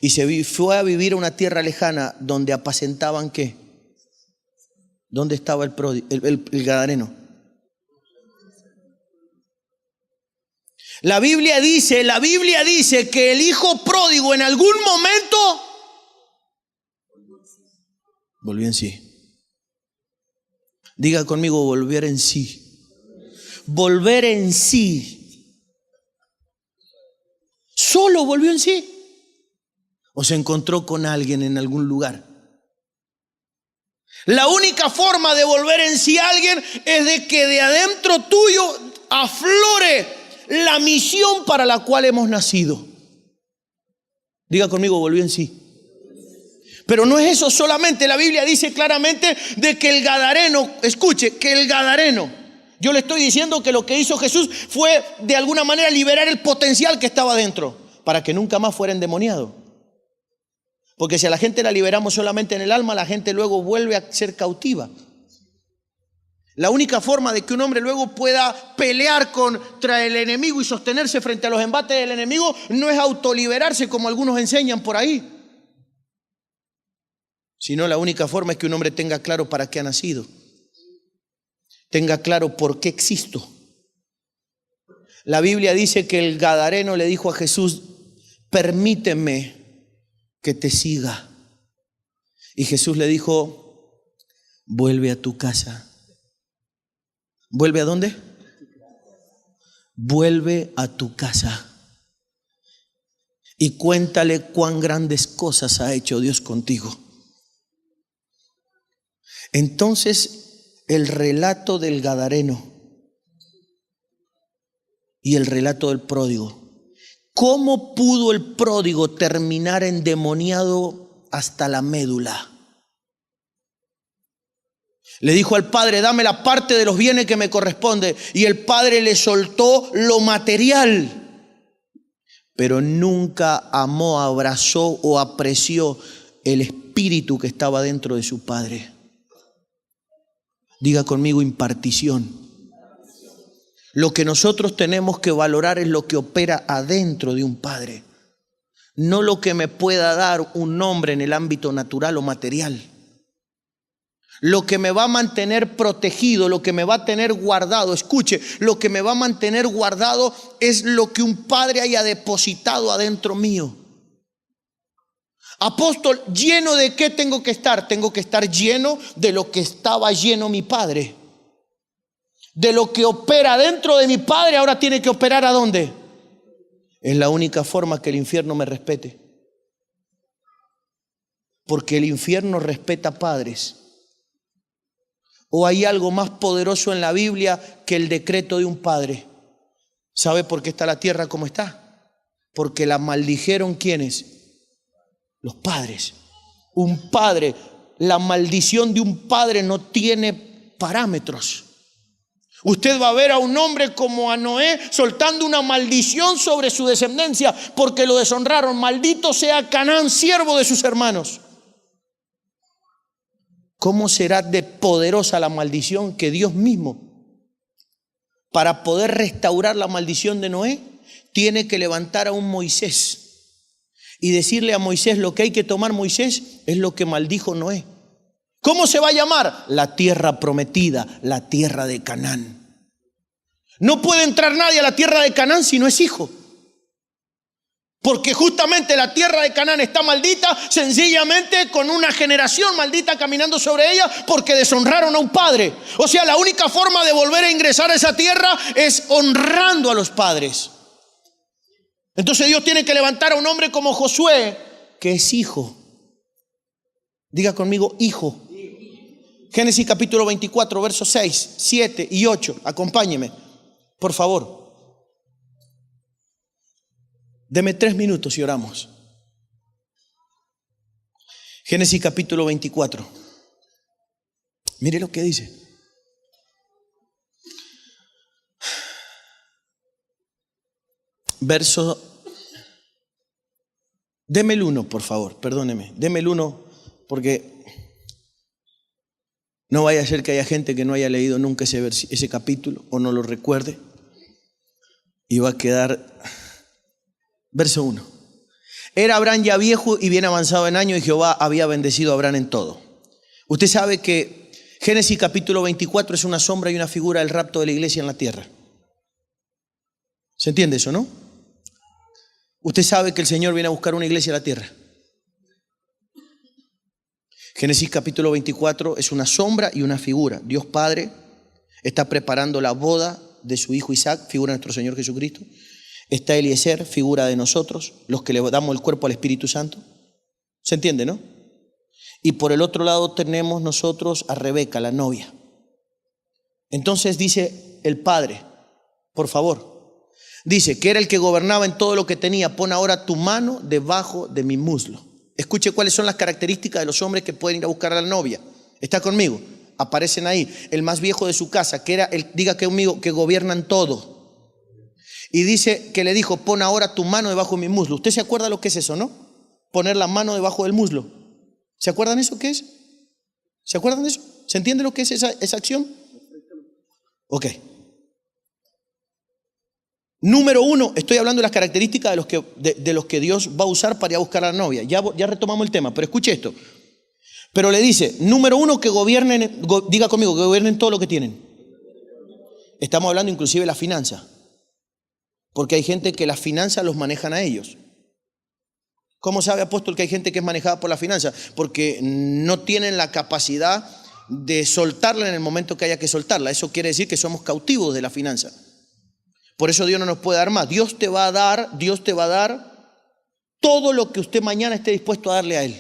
Y se fue a vivir a una tierra lejana donde apacentaban ¿qué? ¿Dónde estaba el gadareno? La Biblia dice que el hijo pródigo en algún momento volvió en sí. Diga conmigo, volver en sí. Volver en sí. ¿Solo volvió en sí? ¿O se encontró con alguien en algún lugar? La única forma de volver en sí a alguien es de que de adentro tuyo aflore la misión para la cual hemos nacido. Diga conmigo, volvió en sí. Pero no es eso solamente. La Biblia dice claramente de que el gadareno, escuche, que el gadareno, yo le estoy diciendo que lo que hizo Jesús fue de alguna manera liberar el potencial que estaba dentro para que nunca más fuera endemoniado. Porque si a la gente la liberamos solamente en el alma, la gente luego vuelve a ser cautiva. La única forma de que un hombre luego pueda pelear contra el enemigo y sostenerse frente a los embates del enemigo no es autoliberarse como algunos enseñan por ahí, sino la única forma es que un hombre tenga claro para qué ha nacido, tenga claro por qué existo. La Biblia dice que el gadareno le dijo a Jesús: permíteme que te siga. Y Jesús le dijo: vuelve a tu casa. ¿Vuelve a dónde? Vuelve a tu casa y cuéntale cuán grandes cosas ha hecho Dios contigo. Entonces, el relato del gadareno y el relato del pródigo. ¿Cómo pudo el pródigo terminar endemoniado hasta la médula? Le dijo al padre: dame la parte de los bienes que me corresponde. Y el padre le soltó lo material, pero nunca amó, abrazó o apreció el espíritu que estaba dentro de su padre. Diga conmigo: impartición. Lo que nosotros tenemos que valorar es lo que opera adentro de un padre, no lo que me pueda dar un hombre en el ámbito natural o material. Lo que me va a mantener protegido, lo que me va a tener guardado, escuche, lo que me va a mantener guardado es lo que un padre haya depositado adentro mío. Apóstol, ¿lleno de qué tengo que estar? Tengo que estar lleno de lo que estaba lleno mi padre. De lo que opera dentro de mi padre, ahora tiene que operar ¿a dónde? Es la única forma que el infierno me respete. Porque el infierno respeta padres. ¿O hay algo más poderoso en la Biblia que el decreto de un padre? ¿Sabe por qué está la tierra como está? Porque la maldijeron ¿quiénes? Los padres. Un padre, la maldición de un padre no tiene parámetros. Usted va a ver a un hombre como a Noé soltando una maldición sobre su descendencia porque lo deshonraron. Maldito sea Canaán, siervo de sus hermanos. ¿Cómo será de poderosa la maldición que Dios mismo, para poder restaurar la maldición de Noé, tiene que levantar a un Moisés y decirle a Moisés: lo que hay que tomar, Moisés, es lo que maldijo Noé? ¿Cómo se va a llamar? La tierra prometida, la tierra de Canaán. No puede entrar nadie a la tierra de Canaán si no es hijo. Porque justamente la tierra de Canaán está maldita, sencillamente con una generación maldita caminando sobre ella porque deshonraron a un padre. O sea, la única forma de volver a ingresar a esa tierra es honrando a los padres. Entonces Dios tiene que levantar a un hombre como Josué, que es hijo. Diga conmigo: hijo. Génesis capítulo 24, versos 6, 7 y 8. Acompáñeme, por favor. Deme 3 minutos y oramos. Génesis capítulo 24. Mire lo que dice. Verso. Deme el 1, por favor, perdóneme. Deme el 1 porque no vaya a ser que haya gente que no haya leído nunca ese capítulo o no lo recuerde y va a quedar. Verso 1. Era Abraham ya viejo y bien avanzado en años, y Jehová había bendecido a Abraham en todo. Usted sabe que Génesis capítulo 24 es una sombra y una figura del rapto de la iglesia en la tierra. ¿Se entiende eso, no? Usted sabe que el Señor viene a buscar una iglesia a la tierra. Génesis capítulo 24 es una sombra y una figura. Dios Padre está preparando la boda de su hijo Isaac, figura de nuestro Señor Jesucristo. Está Eliezer, figura de nosotros, los que le damos el cuerpo al Espíritu Santo. ¿Se entiende, no? Y por el otro lado tenemos nosotros a Rebeca, la novia. Entonces dice el Padre, por favor, dice que era el que gobernaba en todo lo que tenía. Pon ahora tu mano debajo de mi muslo. Escuche cuáles son las características de los hombres que pueden ir a buscar a la novia. ¿Está conmigo? Aparecen ahí. El más viejo de su casa, que era el, diga conmigo, que gobiernan todo. Y dice que le dijo: pon ahora tu mano debajo de mi muslo. ¿Usted se acuerda lo que es eso, no? poner la mano debajo del muslo. ¿Se acuerdan eso qué es? ¿Se acuerdan de eso? ¿Se entiende lo que es esa acción? Ok. Número 1, estoy hablando de las características de los que Dios va a usar para ir a buscar a la novia. Ya retomamos el tema, pero escuche esto. Pero le dice, número 1, que gobiernen, diga conmigo, que gobiernen todo lo que tienen. Estamos hablando inclusive de la finanza. Porque hay gente que las finanzas los manejan a ellos. ¿Cómo sabe, apóstol, que hay gente que es manejada por la finanza? Porque no tienen la capacidad de soltarla en el momento que haya que soltarla. Eso quiere decir que somos cautivos de la finanza. Por eso Dios no nos puede dar más. Dios te va a dar todo lo que usted mañana esté dispuesto a darle a Él.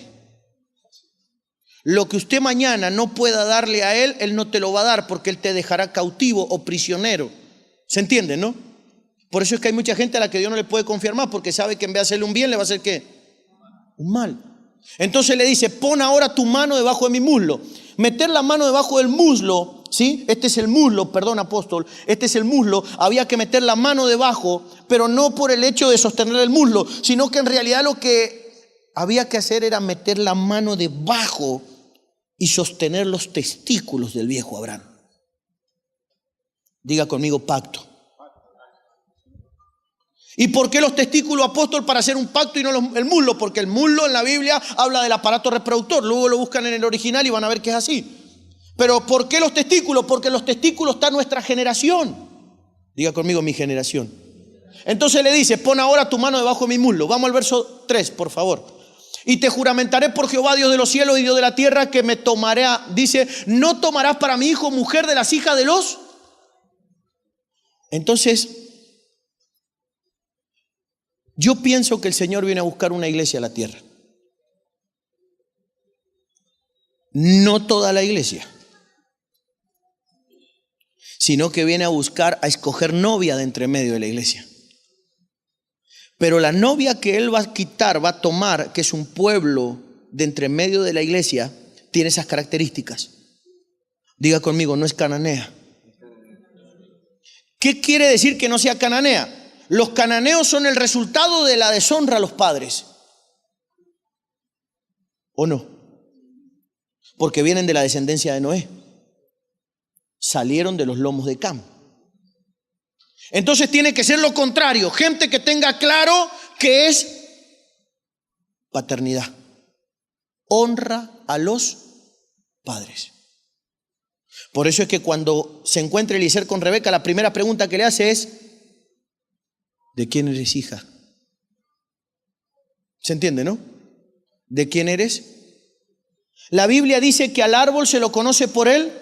Lo que usted mañana no pueda darle a Él, Él no te lo va a dar porque Él te dejará cautivo o prisionero. ¿Se entiende, no? Por eso es que hay mucha gente a la que Dios no le puede confiar más porque sabe que en vez de hacerle un bien le va a hacer ¿qué? Un mal. Entonces le dice, pon ahora tu mano debajo de mi muslo. Meter la mano debajo del muslo, ¿sí? Este es el muslo, perdón, apóstol, este es el muslo. Había que meter la mano debajo, pero no por el hecho de sostener el muslo, sino que en realidad lo que había que hacer era meter la mano debajo y sostener los testículos del viejo Abraham. Diga conmigo, pacto. ¿Y por qué los testículos, apóstol, para hacer un pacto y no el muslo? Porque el muslo en la Biblia habla del aparato reproductor. Luego lo buscan en el original y van a ver que es así. Pero ¿por qué los testículos? Porque en los testículos está nuestra generación. Diga conmigo, mi generación. Entonces le dice, pon ahora tu mano debajo de mi muslo. Vamos al verso 3, por favor. Y te juramentaré por Jehová, Dios de los cielos y Dios de la tierra, que me tomaré, dice, no tomarás para mi hijo mujer de las hijas de los. Entonces, yo pienso que el Señor viene a buscar una iglesia a la tierra. No toda la iglesia, sino que viene a buscar, a escoger novia de entre medio de la iglesia. Pero la novia que Él va a quitar, va a tomar, que es un pueblo de entre medio de la iglesia, tiene esas características. Diga conmigo, no es cananea. ¿Qué quiere decir que no sea cananea? Los cananeos son el resultado de la deshonra a los padres. ¿O no? Porque vienen de la descendencia de Noé. Salieron de los lomos de Cam. Entonces tiene que ser lo contrario. Gente que tenga claro que es paternidad. Honra a los padres. Por eso es que cuando se encuentra Eliezer con Rebeca, la primera pregunta que le hace es, ¿de quién eres hija? ¿Se entiende, no? ¿De quién eres? La Biblia dice que al árbol se lo conoce por el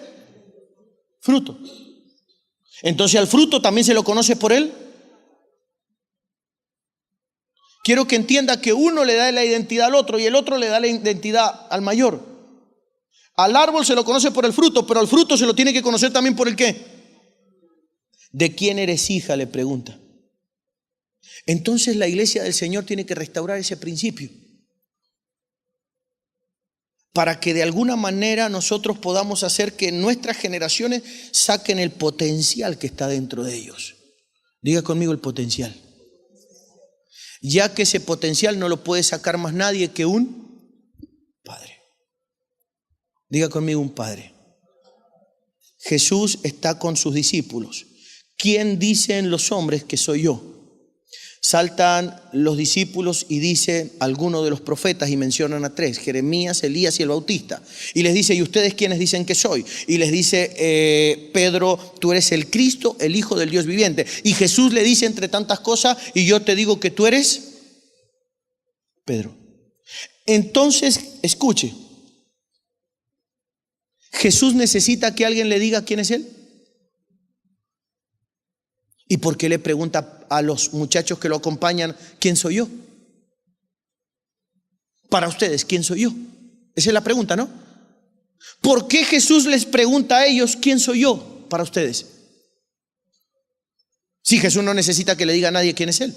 fruto. Entonces al fruto también se lo conoce por él. Quiero que entienda que uno le da la identidad al otro y el otro le da la identidad al mayor. Al árbol se lo conoce por el fruto, pero al fruto se lo tiene que conocer también por el qué. ¿De quién eres hija?, le pregunta. Entonces la iglesia del Señor tiene que restaurar ese principio para que de alguna manera nosotros podamos hacer que nuestras generaciones saquen el potencial que está dentro de ellos. Diga conmigo el potencial. Ya que ese potencial no lo puede sacar más nadie que un padre. Diga conmigo un padre. Jesús está con sus discípulos. ¿Quién dicen los hombres que soy yo? Saltan los discípulos y dice alguno de los profetas y mencionan a 3, Jeremías, Elías y el Bautista. Y les dice, ¿y ustedes quiénes dicen que soy? Y les dice, Pedro, tú eres el Cristo, el Hijo del Dios viviente. Y Jesús le dice entre tantas cosas, y yo te digo que tú eres Pedro. Entonces, escuche, ¿Jesús necesita que alguien le diga quién es Él? ¿Y por qué le pregunta a los muchachos que lo acompañan, ¿quién soy yo? Para ustedes, ¿quién soy yo? Esa es la pregunta, ¿no? ¿Por qué Jesús les pregunta a ellos, ¿quién soy yo? Para ustedes. Si Jesús no necesita que le diga a nadie quién es Él.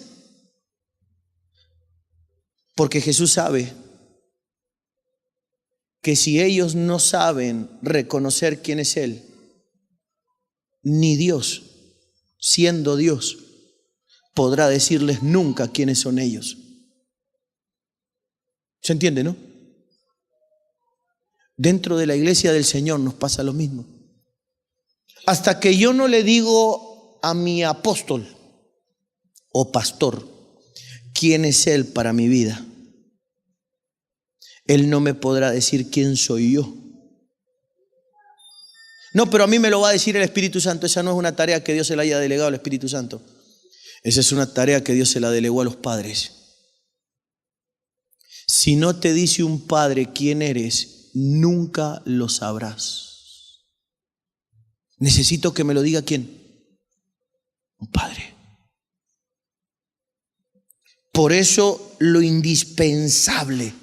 Porque Jesús sabe que si ellos no saben reconocer quién es Él, ni Dios, siendo Dios, podrá decirles nunca quiénes son ellos. ¿Se entiende, no? Dentro de la iglesia del Señor nos pasa lo mismo. Hasta que yo no le digo a mi apóstol o pastor quién es Él para mi vida, Él no me podrá decir quién soy yo. No, pero a mí me lo va a decir el Espíritu Santo. Esa no es una tarea que Dios se la haya delegado al Espíritu Santo. Esa es una tarea que Dios se la delegó a los padres. Si no te dice un padre quién eres, nunca lo sabrás. Necesito que me lo diga quién. Un padre. Por eso lo indispensable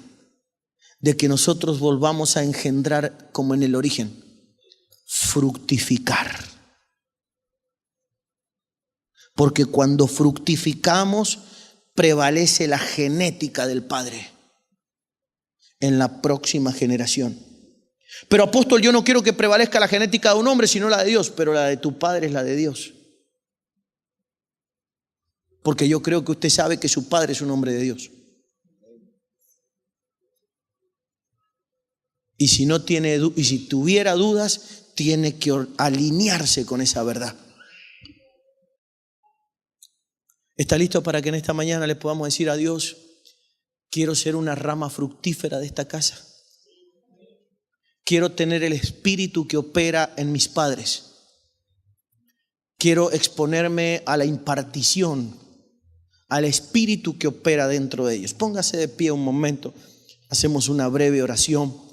de que nosotros volvamos a engendrar como en el origen. Fructificar. Porque cuando fructificamos, prevalece la genética del Padre en la próxima generación. Pero apóstol, yo no quiero que prevalezca la genética de un hombre, sino la de Dios. Pero la de tu padre es la de Dios. Porque yo creo que usted sabe que su padre es un hombre de Dios. Y si no tiene, y si tuviera dudas, tiene que alinearse con esa verdad. ¿Está listo para que en esta mañana le podamos decir a Dios: quiero ser una rama fructífera de esta casa? Quiero tener el espíritu que opera en mis padres. Quiero exponerme a la impartición, al espíritu que opera dentro de ellos. Póngase de pie un momento. Hacemos una breve oración.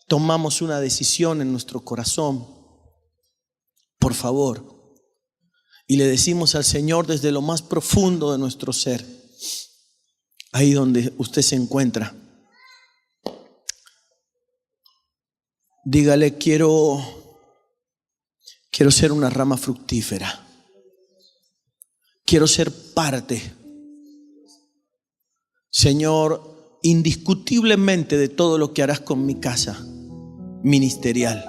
Tomamos una decisión en nuestro corazón, por favor, y le decimos al Señor desde lo más profundo de nuestro ser, ahí donde usted se encuentra, dígale: quiero ser una rama fructífera, quiero ser parte, Señor, indiscutiblemente de todo lo que harás con mi casa ministerial.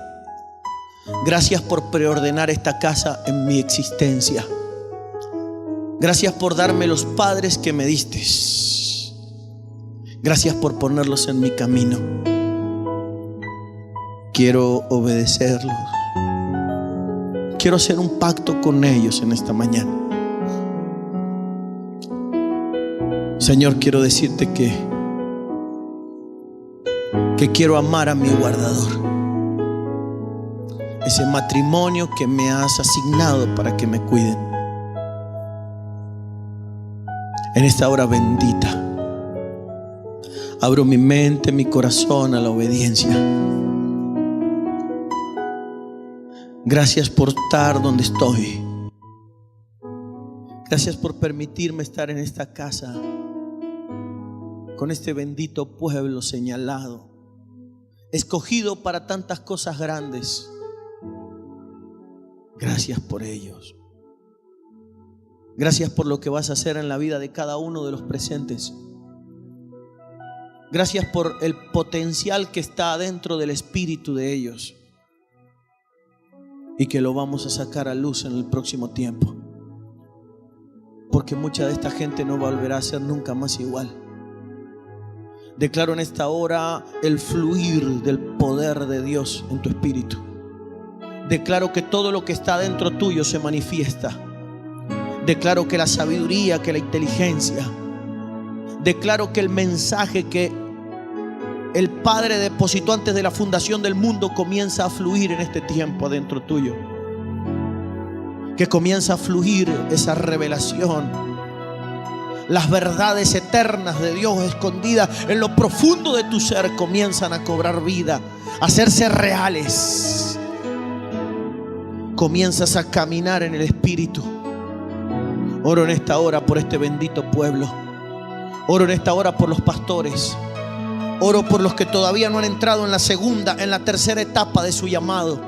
Gracias por preordenar esta casa en mi existencia. Gracias por darme los padres que me diste. Gracias por ponerlos en mi camino. Quiero obedecerlos. Quiero hacer un pacto con ellos en esta mañana. Señor, quiero decirte que quiero amar a mi guardador, ese matrimonio que me has asignado para que me cuiden. En esta hora bendita, abro mi mente, mi corazón a la obediencia. Gracias por estar donde estoy. Gracias por permitirme estar en esta casa con este bendito pueblo señalado, escogido para tantas cosas grandes. Gracias por ellos. Gracias por lo que vas a hacer en la vida de cada uno de los presentes. Gracias por el potencial que está dentro del espíritu de ellos y que lo vamos a sacar a luz en el próximo tiempo, porque mucha de esta gente no volverá a ser nunca más igual. Declaro en esta hora el fluir del poder de Dios en tu espíritu. Declaro que todo lo que está dentro tuyo se manifiesta. Declaro que la sabiduría, que la inteligencia. Declaro que el mensaje que el Padre depositó antes de la fundación del mundo comienza a fluir en este tiempo adentro tuyo. Que comienza a fluir esa revelación. Las verdades eternas de Dios escondidas en lo profundo de tu ser comienzan a cobrar vida, a hacerse reales. Comienzas a caminar en el Espíritu. Oro en esta hora por este bendito pueblo. Oro en esta hora por los pastores. Oro por los que todavía no han entrado en la segunda, en la tercera etapa de su llamado.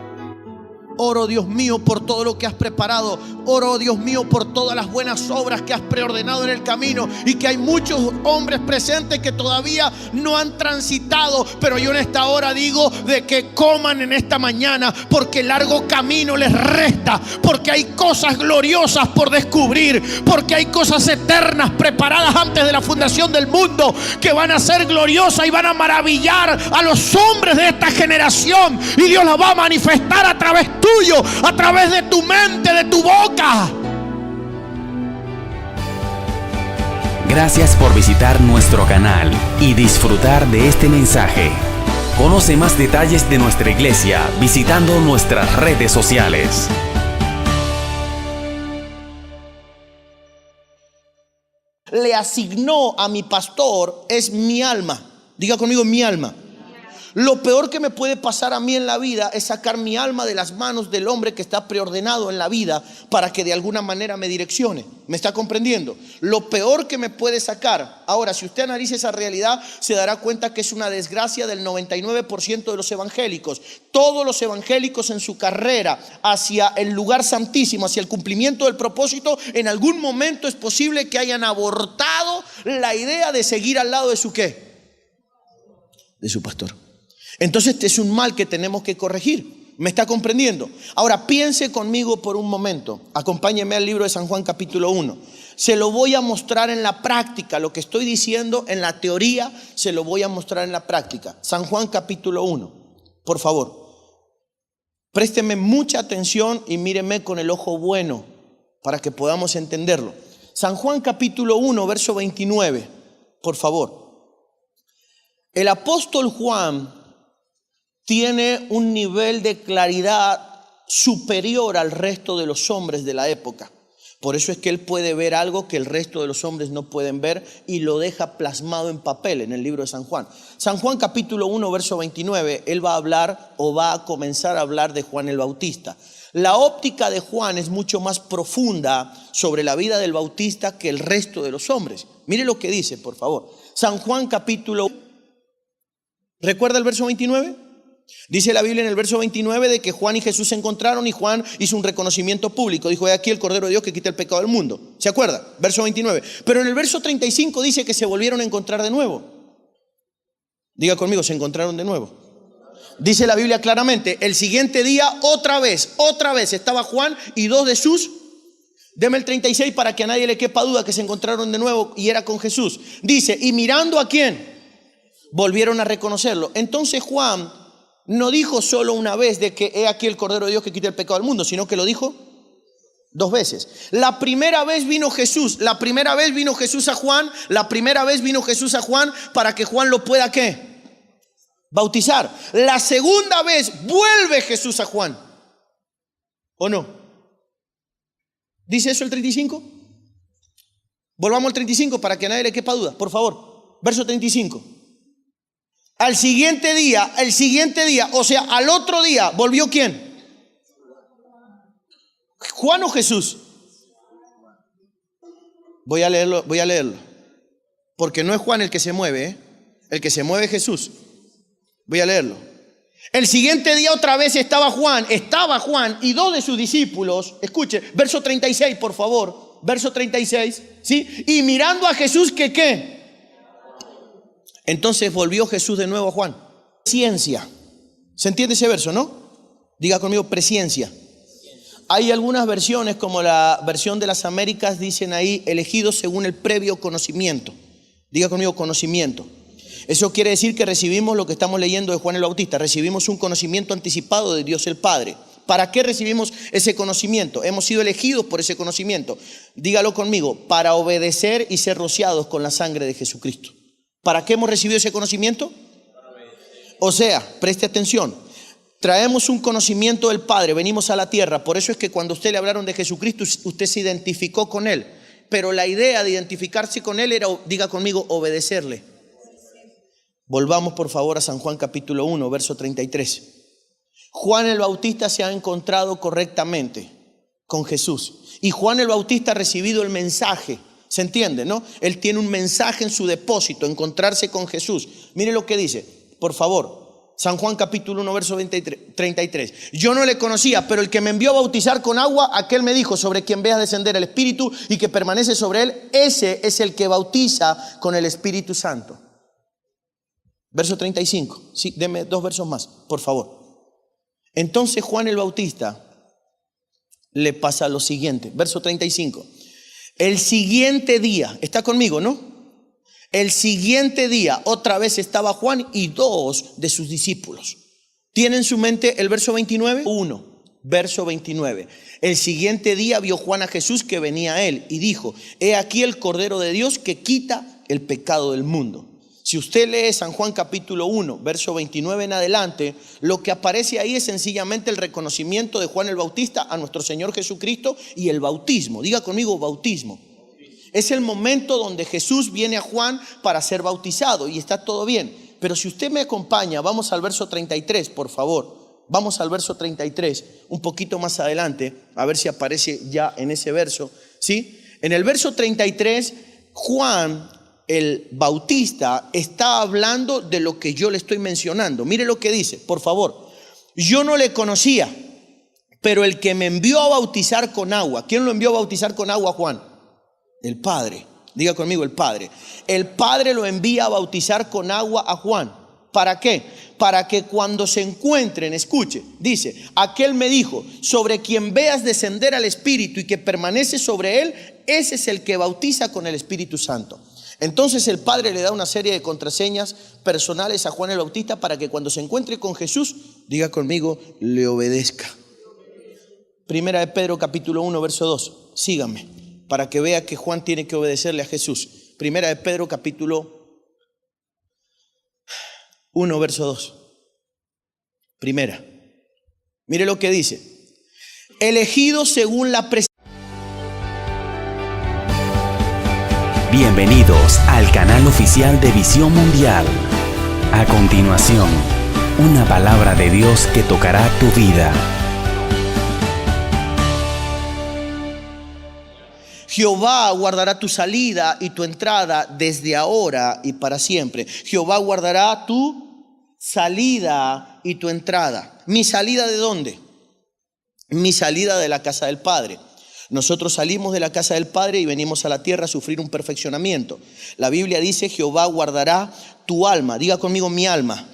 Oro, Dios mío, por todo lo que has preparado. Oro, Dios mío, por todas las buenas obras que has preordenado en el camino. Y que hay muchos hombres presentes que todavía no han transitado. Pero yo en esta hora digo de que coman en esta mañana, porque el largo camino les resta. Porque hay cosas gloriosas por descubrir. Porque hay cosas eternas preparadas antes de la fundación del mundo, que van a ser gloriosas y van a maravillar a los hombres de esta generación. Y Dios las va a manifestar a través tuyo, a través de tu mente, de tu boca. Gracias por visitar nuestro canal y disfrutar de este mensaje. Conoce más detalles de nuestra iglesia visitando nuestras redes sociales. Le asignó a mi pastor es mi alma. Diga conmigo, mi alma. Lo peor que me puede pasar a mí en la vida es sacar mi alma de las manos del hombre que está preordenado en la vida para que de alguna manera me direccione. ¿Me está comprendiendo? Lo peor que me puede sacar. Ahora, si usted analiza esa realidad, se dará cuenta que es una desgracia del 99% de los evangélicos. Todos los evangélicos en su carrera hacia el lugar santísimo, hacia el cumplimiento del propósito, en algún momento es posible que hayan abortado la idea de seguir al lado de su ¿qué? De su pastor. Entonces este es un mal que tenemos que corregir. ¿Me está comprendiendo? Ahora piense conmigo por un momento. Acompáñeme al libro de San Juan capítulo 1. Se lo voy a mostrar en la práctica. Lo que estoy diciendo en la teoría se lo voy a mostrar en la práctica. San Juan capítulo 1. Por favor, présteme mucha atención y míreme con el ojo bueno para que podamos entenderlo. San Juan capítulo 1 verso 29. Por favor. El apóstol Juan tiene un nivel de claridad superior al resto de los hombres de la época. Por eso es que él puede ver algo que el resto de los hombres no pueden ver y lo deja plasmado en papel en el libro de San Juan. San Juan capítulo 1 verso 29, él va a hablar o va a comenzar a hablar de Juan el Bautista. La óptica de Juan es mucho más profunda sobre la vida del Bautista que el resto de los hombres. Mire lo que dice, por favor. San Juan capítulo 1. ¿Recuerda el verso 29? Dice la Biblia en el verso 29 de que Juan y Jesús se encontraron y Juan hizo un reconocimiento público. Dijo, he aquí el Cordero de Dios que quita el pecado del mundo. ¿Se acuerda? Verso 29. Pero en el verso 35 dice que se volvieron a encontrar de nuevo. Diga conmigo, se encontraron de nuevo. Dice la Biblia claramente, el siguiente día otra vez estaba Juan y dos de sus... Deme el 36 para que a nadie le quepa duda que se encontraron de nuevo y era con Jesús. Dice, y mirando a quién, volvieron a reconocerlo. Entonces Juan no dijo solo una vez de que he aquí el Cordero de Dios que quita el pecado del mundo, sino que lo dijo dos veces. La primera vez vino Jesús a Juan, para que Juan lo pueda ¿qué? Bautizar. La segunda vez vuelve Jesús a Juan. ¿O no? ¿Dice eso el 35? Volvamos al 35 para que a nadie le quepa duda, por favor. Verso 35. Al siguiente día, o sea, al otro día, ¿volvió quién? ¿Juan o Jesús? Voy a leerlo, porque no es Juan el que se mueve, el que se mueve es Jesús. Voy a leerlo. El siguiente día otra vez estaba Juan y dos de sus discípulos, escuche, verso 36 por favor, verso 36, ¿sí? Y mirando a Jesús, ¿qué? Entonces volvió Jesús de nuevo a Juan. Presciencia. ¿Se entiende ese verso, no? Diga conmigo, presciencia. Hay algunas versiones, como la versión de las Américas, dicen ahí, elegidos según el previo conocimiento. Diga conmigo, conocimiento. Eso quiere decir que recibimos lo que estamos leyendo de Juan el Bautista. Recibimos un conocimiento anticipado de Dios el Padre. ¿Para qué recibimos ese conocimiento? Hemos sido elegidos por ese conocimiento. Dígalo conmigo, para obedecer y ser rociados con la sangre de Jesucristo. ¿Para qué hemos recibido ese conocimiento? O sea, preste atención. Traemos un conocimiento del Padre, venimos a la tierra. Por eso es que cuando usted le hablaron de Jesucristo, usted se identificó con Él. Pero la idea de identificarse con Él era, diga conmigo, obedecerle. Volvamos por favor a San Juan capítulo 1, verso 33. Juan el Bautista se ha encontrado correctamente con Jesús. Y Juan el Bautista ha recibido el mensaje. ¿Se entiende, no? Él tiene un mensaje en su depósito, encontrarse con Jesús. Mire lo que dice, por favor. San Juan capítulo 1, verso 33. Yo no le conocía, pero el que me envió a bautizar con agua, aquel me dijo, sobre quien veas descender el Espíritu y que permanece sobre él, ese es el que bautiza con el Espíritu Santo. Verso 35. Sí, deme 2 versos más, por favor. Entonces Juan el Bautista le pasa lo siguiente. Verso 35. El siguiente día, está conmigo, ¿no? El siguiente día otra vez estaba Juan y 2 de sus discípulos. ¿Tiene en su mente el verso 29? 1, verso 29. El siguiente día vio Juan a Jesús que venía a él y dijo, he aquí el Cordero de Dios que quita el pecado del mundo. Si usted lee San Juan capítulo 1, verso 29 en adelante, lo que aparece ahí es sencillamente el reconocimiento de Juan el Bautista a nuestro Señor Jesucristo y el bautismo. Diga conmigo, bautismo. Es el momento donde Jesús viene a Juan para ser bautizado y está todo bien. Pero si usted me acompaña, vamos al verso 33, por favor. Vamos al verso 33, un poquito más adelante, a ver si aparece ya en ese verso, ¿sí? En el verso 33, Juan el Bautista está hablando de lo que yo le estoy mencionando. Mire lo que dice, por favor. Yo no le conocía, pero el que me envió a bautizar con agua. ¿Quién lo envió a bautizar con agua, Juan? El Padre. Diga conmigo, el Padre. El Padre lo envía a bautizar con agua a Juan. ¿Para qué? Para que cuando se encuentren, escuche, dice, aquel me dijo, sobre quien veas descender al Espíritu y que permanece sobre él, ese es el que bautiza con el Espíritu Santo. Entonces el Padre le da una serie de contraseñas personales a Juan el Bautista para que cuando se encuentre con Jesús, diga conmigo, le obedezca. Primera de Pedro capítulo 1, verso 2. Síganme, para que vea que Juan tiene que obedecerle a Jesús. Primera de Pedro capítulo 1, verso 2. Primera. Mire lo que dice. Elegido según la presencia. Bienvenidos al canal oficial de Visión Mundial. A continuación, una palabra de Dios que tocará tu vida. Jehová guardará tu salida y tu entrada desde ahora y para siempre. Jehová guardará tu salida y tu entrada. ¿Mi salida de dónde? Mi salida de la casa del Padre. Nosotros salimos de la casa del Padre y venimos a la tierra a sufrir un perfeccionamiento. La Biblia dice, Jehová guardará tu alma. Diga conmigo, mi alma.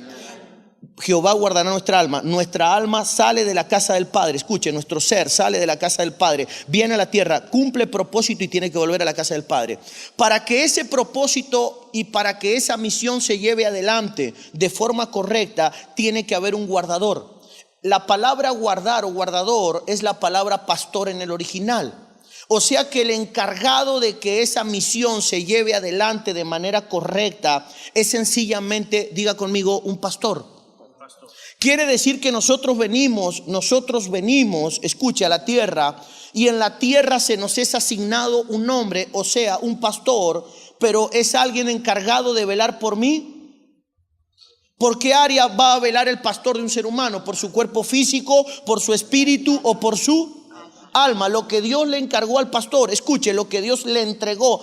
Jehová guardará nuestra alma. Nuestra alma sale de la casa del Padre. Escuche, nuestro ser sale de la casa del Padre, viene a la tierra, cumple propósito y tiene que volver a la casa del Padre. Para que ese propósito y para que esa misión se lleve adelante de forma correcta, tiene que haber un guardador. La palabra guardar o guardador es la palabra pastor en el original. O sea que el encargado de que esa misión se lleve adelante de manera correcta es sencillamente, diga conmigo, un pastor. Quiere decir que nosotros venimos, escuche, a la tierra, y en la tierra se nos es asignado un nombre, o sea, un pastor, pero es alguien encargado de velar por mí. ¿Por qué área va a velar el pastor de un ser humano? ¿Por su cuerpo físico, por su espíritu o por su alma? Lo que Dios le encargó al pastor, escuche, lo que Dios le entregó